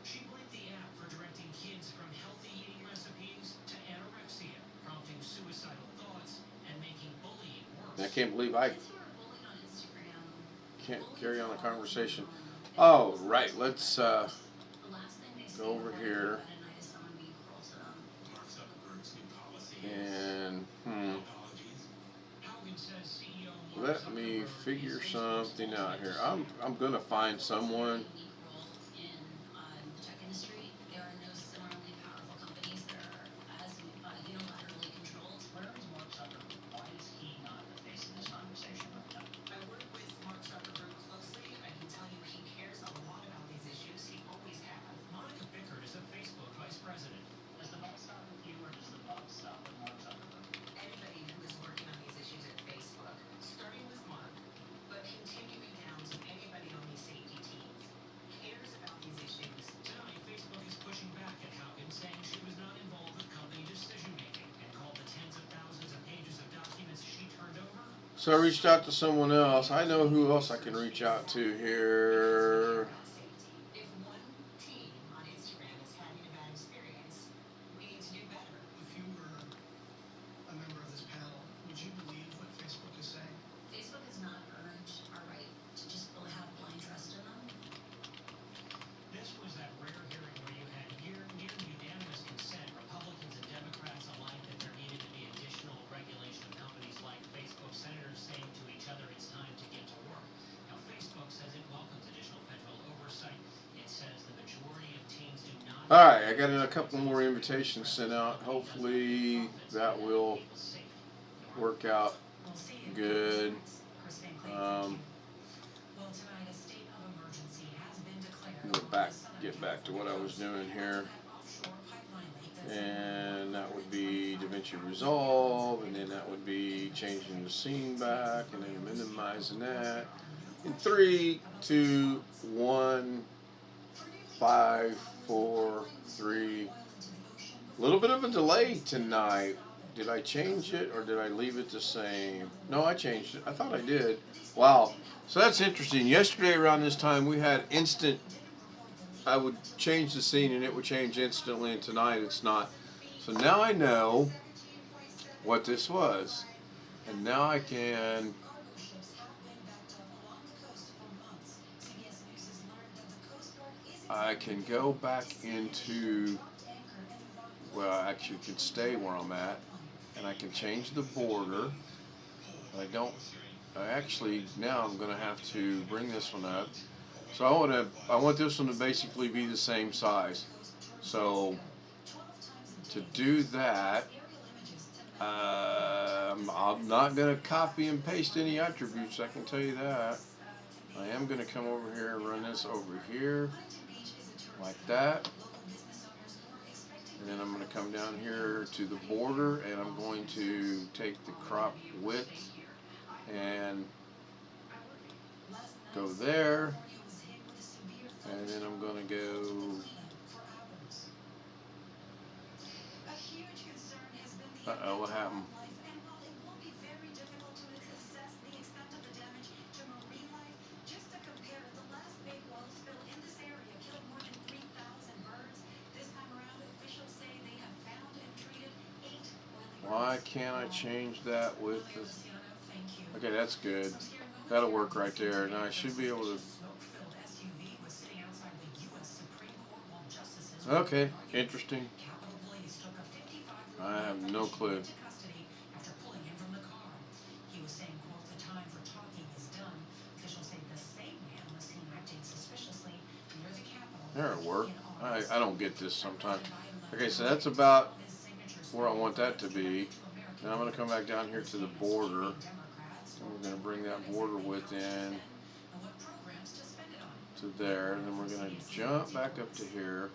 She blamed the app for directing kids from healthy eating recipes to anorexia, prompting suicidal thoughts and making bullying worse. I can't believe I can't carry on a conversation. Oh, right. Let's go over here. And let me figure something out here. I'm gonna find someone. So I reached out to someone else. I know who else I can reach out to here. If one team on Instagram is having a bad experience, we need to do better. If you were a member of this panel, would you believe what Facebook is saying? Facebook has not earned our right to just have blind trust in them. This was that rare hearing where you had near unanimous consent. Republicans and Democrats aligned that there needed to be additional regulation of companies like Facebook. Senators saying to each other it's time to get to work. Now, Facebook says it welcomes additional federal oversight. It says the majority of teens do not. All right, I got a couple more invitations sent out. Hopefully that will work out good. Get back to what I was doing here. And that would be DaVinci Resolve, and then that would be changing the scene back, and then minimizing that. In 3, 2, 1, 5, 4, 3. A little bit of a delay tonight. Did I change it or did I leave it the same? No, I changed it. I thought I did. Wow. So that's interesting. Yesterday around this time we had instant. I would change the scene and it would change instantly, and tonight it's not. So now I know what this was. And now I can go back into, well, I actually can stay where I'm at, and I can change the border. Now I'm going to have to bring this one up. So I want this one to basically be the same size. So to do that, I'm not going to copy and paste any attributes, I can tell you that. I am going to come over here and run this over here, like that. And then I'm going to come down here to the border, and I'm going to take the crop width and go there. And then I'm going to go, uh-oh, what happened? Why can't I change that with the... Okay, that's good. That'll work right there. Now I should be able to... Okay, interesting. I have no clue. There it worked. I don't get this sometimes. Okay, so that's about where I want that to be. Now I'm going to come back down here to the border. And we're going to bring that border width in to there. And then we're going to jump back up to here.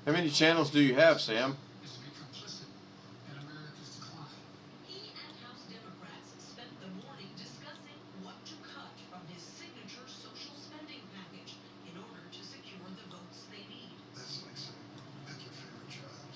How many channels do you have, Sam? is to be complicit in America's decline. He and House Democrats spent the morning discussing what to cut from his signature social spending package in order to secure the votes they need. That's like saying, pick your favorite jobs.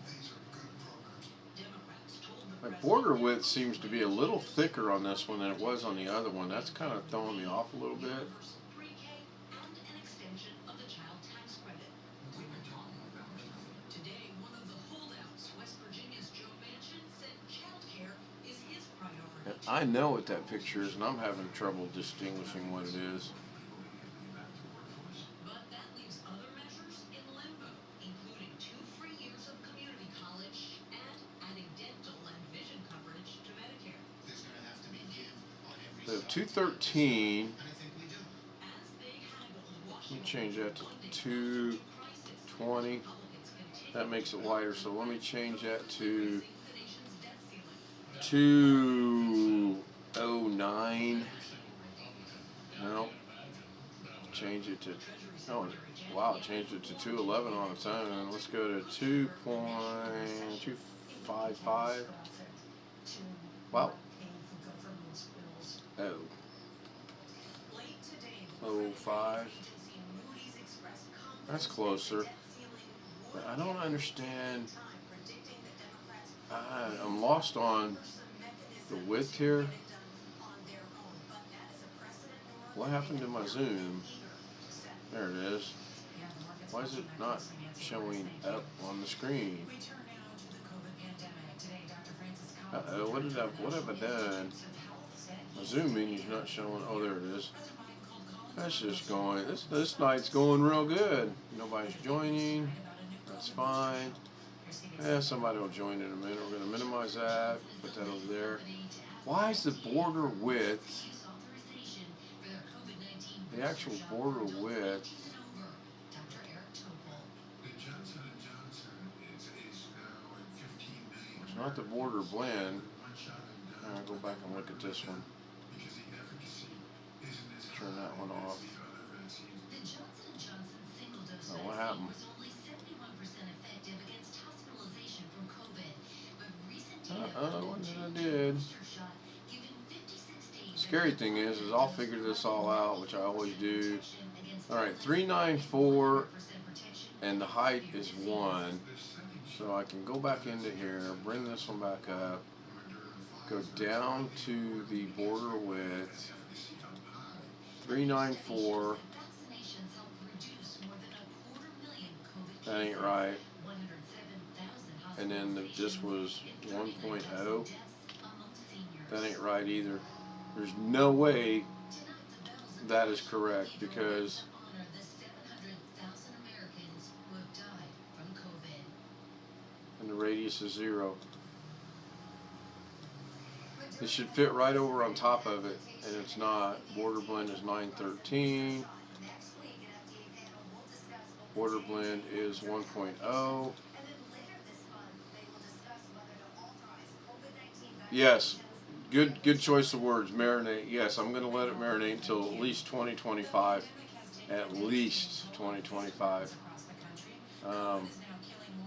These are good programs. Democrats told the My president border width seems to be a little thicker on this one than it was on the other one. That's kind of throwing me off a little bit. universal pre-K and an extension of the child tax credit. We've been talking about it. Today, one of the holdouts, West Virginia's Joe Manchin, said childcare is his priority. I know what that picture is, and I'm having trouble distinguishing what it is. But that leaves other measures in limbo, including 2 free years of community college and adding dental and vision coverage to Medicare. There's going to have to be give on every So side. 213. And I think we do. As they haggled, Let me Washington change that to funding 220. crisis. Republicans continue That makes it wider, so let me change that to raising the nation's debt ceiling. 209. No. Change it to, oh, wow, changed it to 211 on its own. Let's go to 2.255. Wow. Oh. Late today, the 05. agency Moody's expressed That's confidence closer. that the debt ceiling But would I don't be understand. time, predicting that Democrats I'm lost on the width here. What happened to my zoom? There it is. Why is it not showing up on the screen? Uh-oh, what have I done? My zoom menu's not showing. Oh, there it is. That's just going, this night's going real good. Nobody's joining. That's fine. Yeah, somebody will join in a minute. We're going to minimize that. Put that over there. Why is the border width, the actual border width, The Johnson & Johnson is now at 15 million. it's not the border blend. One shot and I'll go back and look at this one. because the efficacy isn't as Turn that one high off. as the other vaccines. The Johnson & Johnson single-dose Oh, what vaccine happened? was only 71% effective against hospitalization from COVID, but recent data What did I did? booster shot given 56 days Scary thing is I'll figure this all out, which I always do. All right, 394, and the height is 1. So I can go back into here, bring this one back up, go down to the border width, 394. That ain't right. And then this was 1.0. That ain't right either. There's no way that is correct because and the radius is 0. It should fit right over on top of it, and it's not. Border blend is 913. Border blend is 1.0. Yes, good choice of words. Marinate. Yes, I'm going to let it marinate until at least 2025. At least 2025.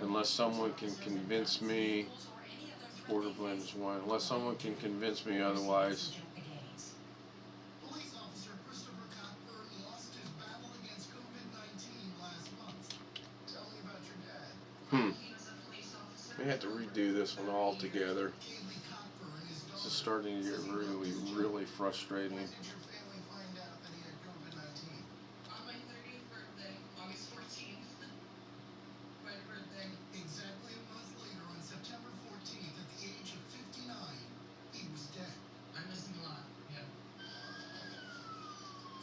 Unless someone can convince me. Border blend is 1. Unless someone can convince me otherwise. Police officer Christopher Cockburn lost his battle against COVID-19 last month. Tell me about your dad. We have to redo this one all together. Kaylee Cockburn is This is starting to get really frustrating. When did your family find out that he had COVID-19? On my 30th birthday, August 14th. My birthday. Exactly a month later, on September 14th, at the age of 59, he was dead. I'm missing a lot. Yeah.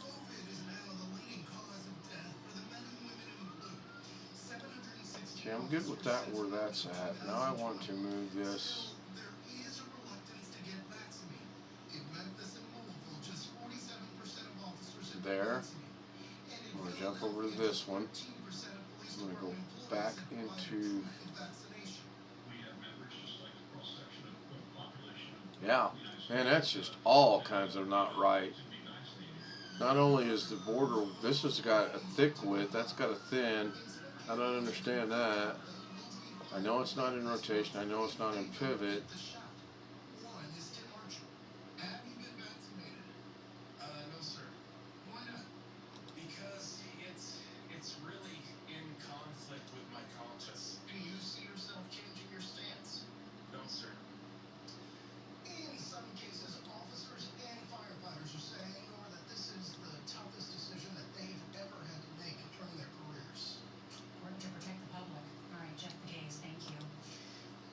COVID is now the leading cause of death for the men and women in blue. 760. See, I'm good with that where that's at. Now I want to move this. There is a reluctance to get vaccinated. In Memphis and Louisville, just 47% of officers have been There. vaccinated. And in I'm going to jump over to Philadelphia, this one. 14% of police I'm going to go department back employees have into, provided proof of vaccination. We have members just like the cross-section of the population of yeah. Man, that's just all kinds of not right. to be vaccinated. Not only is the border, this has got a thick width, that's got a thin. I don't understand that. I know it's not in rotation. I know it's not in pivot. One is Tim Archer. Have you been vaccinated? No, sir. Why not? Because it's really in conflict with my conscience. Do you see yourself changing your stance? No, sir. In some cases, officers and firefighters are saying, or that this is the toughest decision that they've ever had to make during their careers. Work to protect the public. All right, Jeff the Gaze, thank you.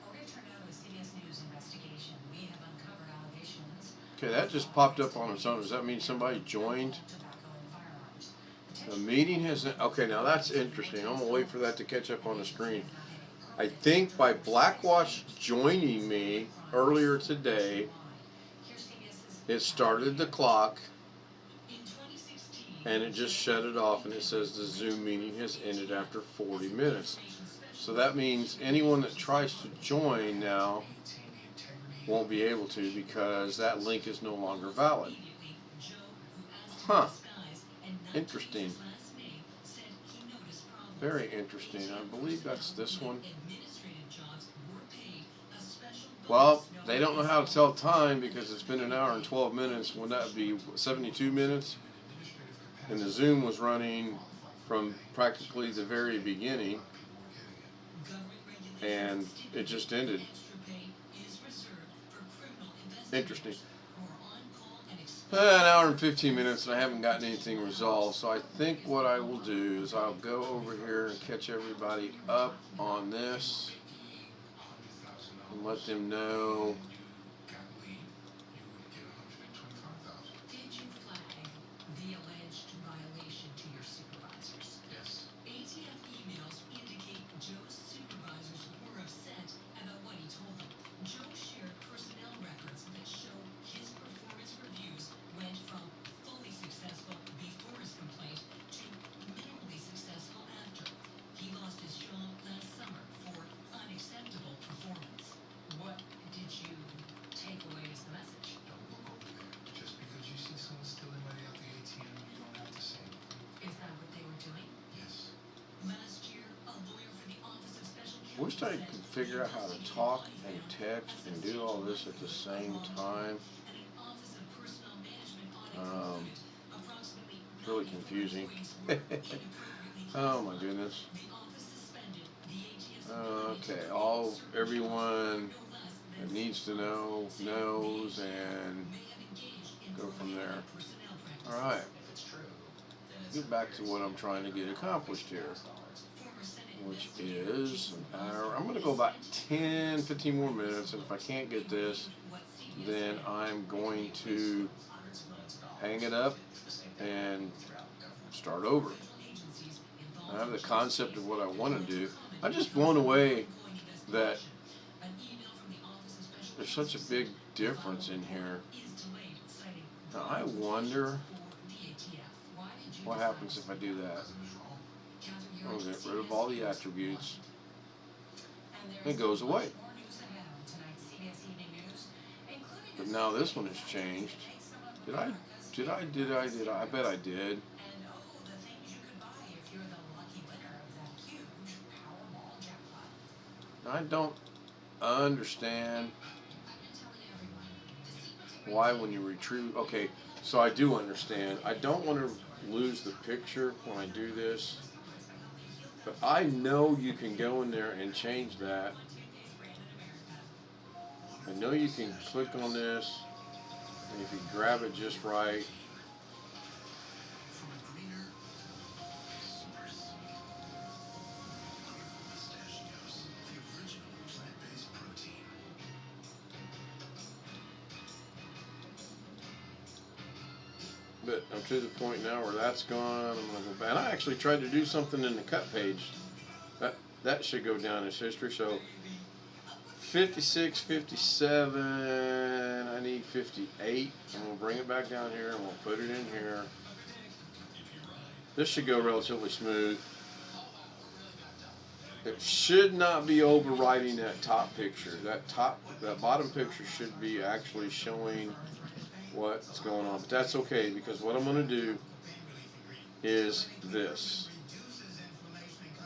We're going to turn now to a CBS News investigation. We have uncovered allegations. Okay, that just popped up on its own. Does that mean somebody joined? Tobacco and firearms. The meeting has. Okay, now that's interesting. I'm gonna wait for that to catch up on the screen. I think by Blackwatch joining me earlier today, it started the clock and it just shut it off, and it says the Zoom meeting has ended after 40 minutes. So that means anyone that tries to join now won't be able to, because that link is no longer valid. Huh. Interesting. Very interesting. I believe that's this one. Well, they don't know how to tell time because it's been an hour and 12 minutes. Would that be 72 minutes? And the Zoom was running from practically the very beginning, and it just ended. Interesting. An hour and 15 minutes, and I haven't gotten anything resolved. So I think what I will do is I'll go over here and catch everybody up on this and let them know. Did you flag the alleged violation to your supervisors? Yes. ATF emails indicate Joe's supervisors were upset about what he told them. Joe shared personnel records that show his performance reviews went from fully successful before his complaint to minimally successful after. He lost his job last summer for unacceptable performance. What did you take away as the message? Don't look over there. Just because you see someone stealing money out the ATM, you don't have to say anything. Is that what they were doing? Yes. Last year, a lawyer for the Office of Special I wish I could figure out how to talk and text and do all this at the same time. It's really confusing. Oh my goodness. Okay, everyone that needs to know knows, and go from there. All right. Get back to what I'm trying to get accomplished here, which is an hour. I'm going to go about 10, 15 more minutes, and if I can't get this, then I'm going to hang it up and start over. I have the concept of what I want to do. I'm just blown away that there's such a big difference in here. Now I wonder what happens if I do that. I'll get rid of all the attributes. It goes away. But now this one has changed. Did I? I bet I did. I don't understand why when you retrieve. Okay, so I do understand. I don't want to lose the picture when I do this, but I know you can go in there and change that. I know you can click on this, and if you grab it just right, but I'm to the point now where that's gone. I'm gonna go back. And I actually tried to do something in the cut page. That should go down as history. So 56, 57, I need 58. And we'll bring it back down here and we'll put it in here. This should go relatively smooth. It should not be overriding that top picture. That bottom picture should be actually showing what's going on. But that's okay, because what I'm going to do is this.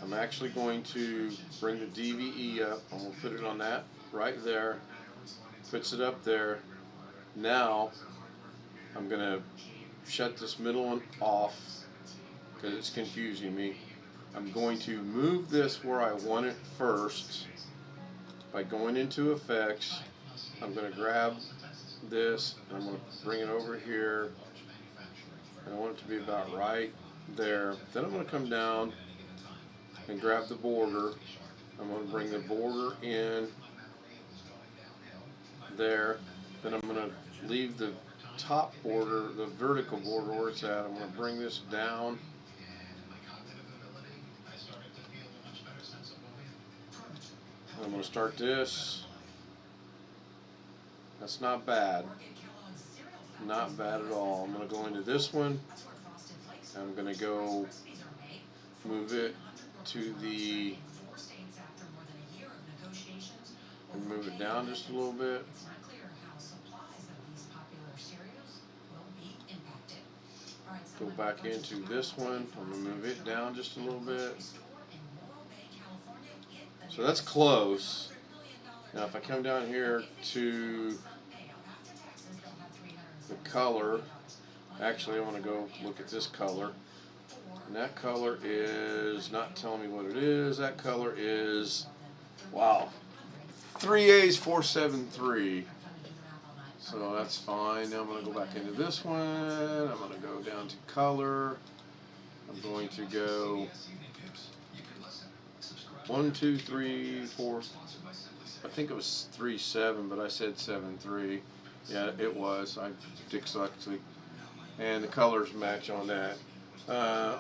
I'm actually going to bring the DVE up. I'm going to put it on that right there. Puts it up there. Now I'm going to shut this middle one off because it's confusing me. I'm going to move this where I want it first by going into effects. I'm going to grab this and I'm going to bring it over here. And I want it to be about right there. Then I'm going to come down and grab the border. I'm going to bring the border in there. Then I'm going to leave the top border, the vertical border where it's at. I'm going to bring this down. I'm going to start this. That's not bad. Not bad at all. I'm going to go into this one. I'm going to go move it to the, and move it down just a little bit. Go back into this one. I'm going to move it down just a little bit. So that's close. Now if I come down here to the color, actually I want to go look at this color. And that color is not telling me what it is. That color is, wow, 3A's 473. So that's fine. Now I'm going to go back into this one. I'm going to go down to color. I'm going to go 1, 2, 3, 4. I think it was 3.7, but I said 7.3. Yeah, it was. I dyslexic. And the colors match on that.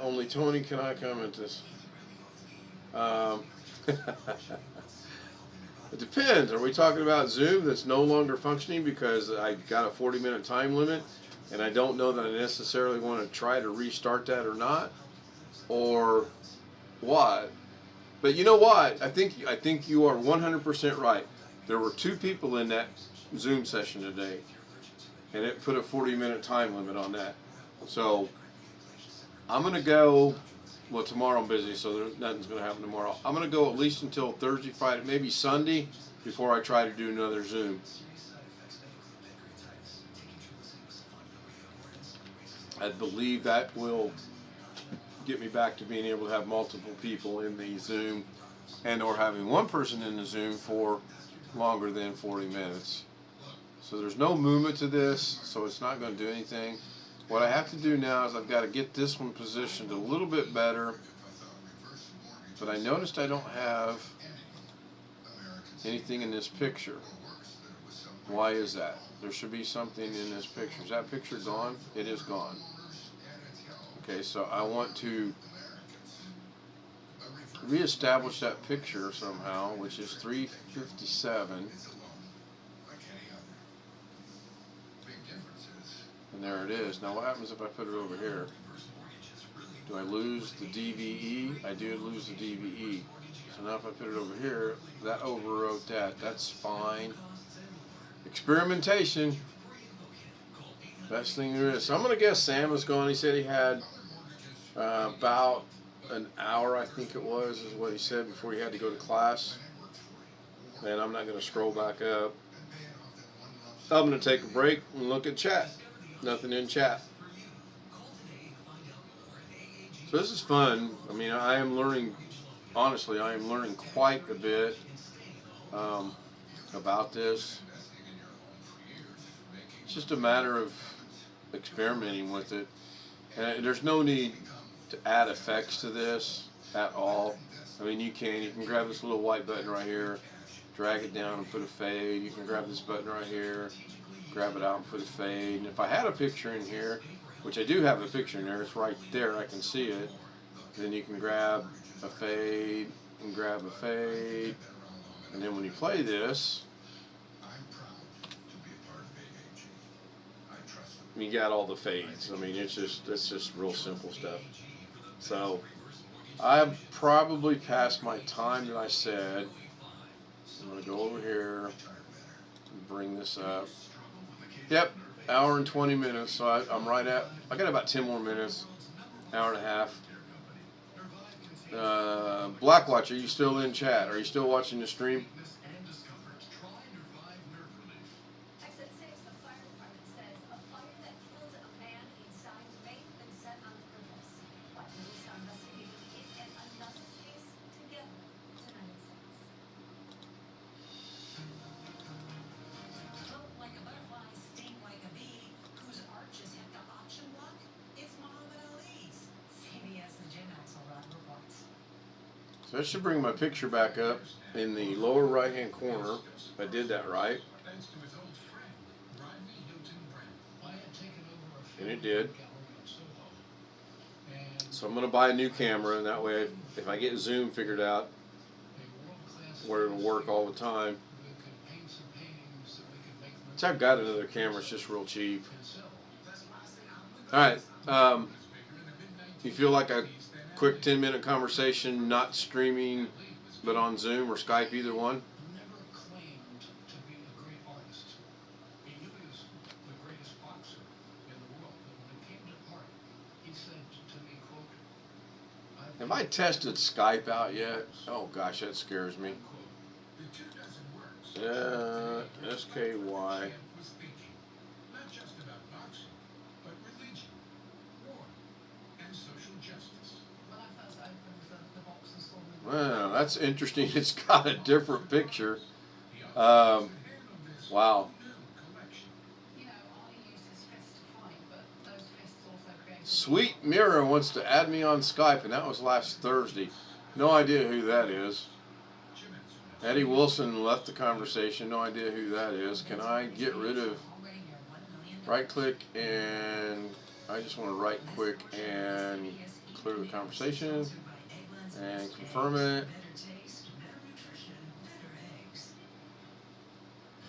Only Tony can I comment this. It depends. Are we talking about Zoom that's no longer functioning because I got a 40-minute time limit and I don't know that I necessarily want to try to restart that or not? Or what? But you know what? I think you are 100% right. There were 2 people in that Zoom session today, and it put a 40-minute time limit on that. So I'm going to go, well, tomorrow I'm busy, so nothing's going to happen tomorrow. I'm going to go at least until Thursday, Friday, maybe Sunday, before I try to do another Zoom. I believe that will get me back to being able to have multiple people in the Zoom and or having one person in the Zoom for longer than 40 minutes. So there's no movement to this, so it's not going to do anything. What I have to do now is I've got to get this one positioned a little bit better, but I noticed I don't have anything in this picture. Why is that? There should be something in this picture. Is that picture gone? It is gone. Okay, so I want to reestablish that picture somehow, which is 357. And there it is. Now what happens if I put it over here? Do I lose the DVE? I do lose the DVE. So now if I put it over here, that overwrote that. That's fine. Experimentation. Best thing there is. So I'm going to guess Sam was gone. He said he had about an hour, I think it was, is what he said before he had to go to class. And I'm not going to scroll back up. I'm going to take a break and look at chat. Nothing in chat. So this is fun. I mean, I am learning, honestly, I am learning quite a bit about this. It's just a matter of experimenting with it. And there's no need to add effects to this at all. I mean, you can grab this little white button right here, drag it down and put a fade. You can grab this button right here, grab it out and put a fade. And if I had a picture in here, which I do have a picture in there, it's right there, I can see it, then you can grab a fade and grab a fade. And then when you play this, you got all the fades. I mean, it's just real simple stuff. So I've probably passed my time that I said. I'm going to go over here and bring this up. Yep, hour and 20 minutes. So I'm right at, I got about 10 more minutes, hour and a half. Blackwatch, are you still in chat? Are you still watching the stream? Exit 6, the fire department says a fire that killed a man inside may have been set on purpose. While police are investigating it and another case together tonight at 6. Float like a butterfly, sting like a bee. Whose arches hit the auction block? It's Muhammad Ali's. CBS The Jim Axelrod reports. So that should bring my picture back up in the lower right-hand corner. If I did that right. Thanks to his old friend, Rodney Hilton Brent. I had taken over a And it film did. gallery in Soho. And So I'm going to buy a new camera, and that way, if I get Zoom figured out, a world-class where it'll work all the time. we could paint some paintings that we could make them So I've got another camera, it's just real cheap. and sell. Alright, you feel like a quick 10-minute conversation, not streaming, but on Zoom or Skype, either one? Never claimed to be a great artist. He knew he was the greatest boxer in the world, but when it came to art, he said to me, quote, Have I tested Skype out yet? Oh gosh, that scares me. the 24 works. SKY. Was thinking, not just about boxing, but religion, war, and social justice. When I first opened the box and saw the Well, that's interesting. It's got a different picture. the authors had handled this Wow. new collection. You know, I used his fist to fight, but those fists also created... Sweet Mirror wants to add me on Skype, and that was last Thursday. No idea who that is. Eddie Wilson left the conversation. No idea who that is. Can I get rid of... Right click and... I just want to right click and clear the conversation and confirm it.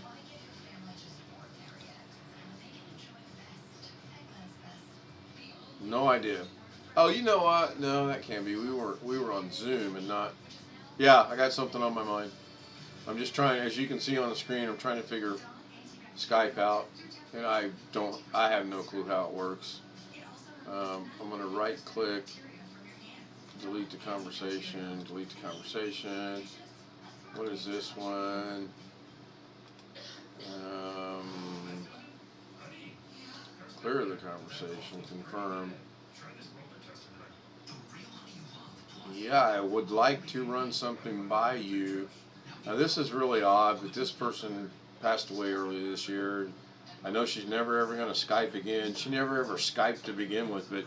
Why give your family just ordinary eggs when they can enjoy the best? Eggland's best. No idea. Oh, you know what? No, that can't be. We were on Zoom and not... Yeah, I got something on my mind. I'm just trying, as you can see on the screen, I'm trying to figure Skype out, and I have no clue how it works. I'm going to right click, delete the conversation, What is this one? Clear the conversation, confirm. Yeah, I would like to run something by you. Now this is really odd, but this person passed away earlier this year. I know she's never ever going to Skype again. She never ever Skyped to begin with, but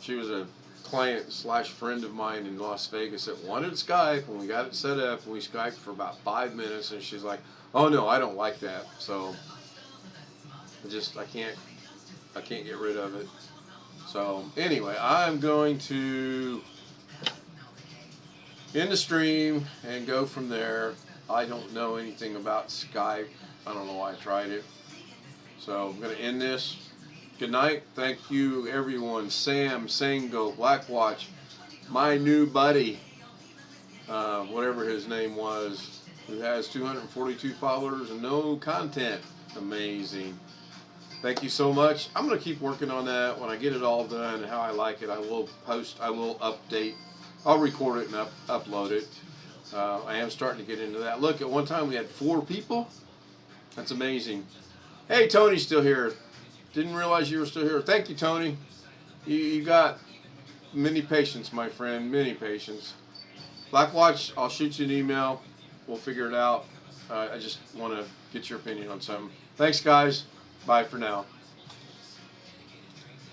she was a client / friend of mine in Las Vegas that wanted Skype, and we got it set up, and we Skyped for about 5 minutes, and she's like, oh no, I don't like that. So I can't get rid of it. So anyway, I'm going to end the stream and go from there. I don't know anything about Skype. I don't know why I tried it. So I'm going to end this. Good night. Thank you, everyone. Sam, Sango, Blackwatch, my new buddy, whatever his name was, who has 242 followers and no content. Amazing. Thank you so much. I'm going to keep working on that. When I get it all done and how I like it, I will post, I will update. I'll record it and upload it. I am starting to get into that. Look, at one time we had 4 people. That's amazing. Hey, Tony's still here. Didn't realize you were still here. Thank you, Tony. You got many patience, my friend. Many patience. Blackwatch, I'll shoot you an email. We'll figure it out. I just want to get your opinion on something. Thanks, guys. Bye for now.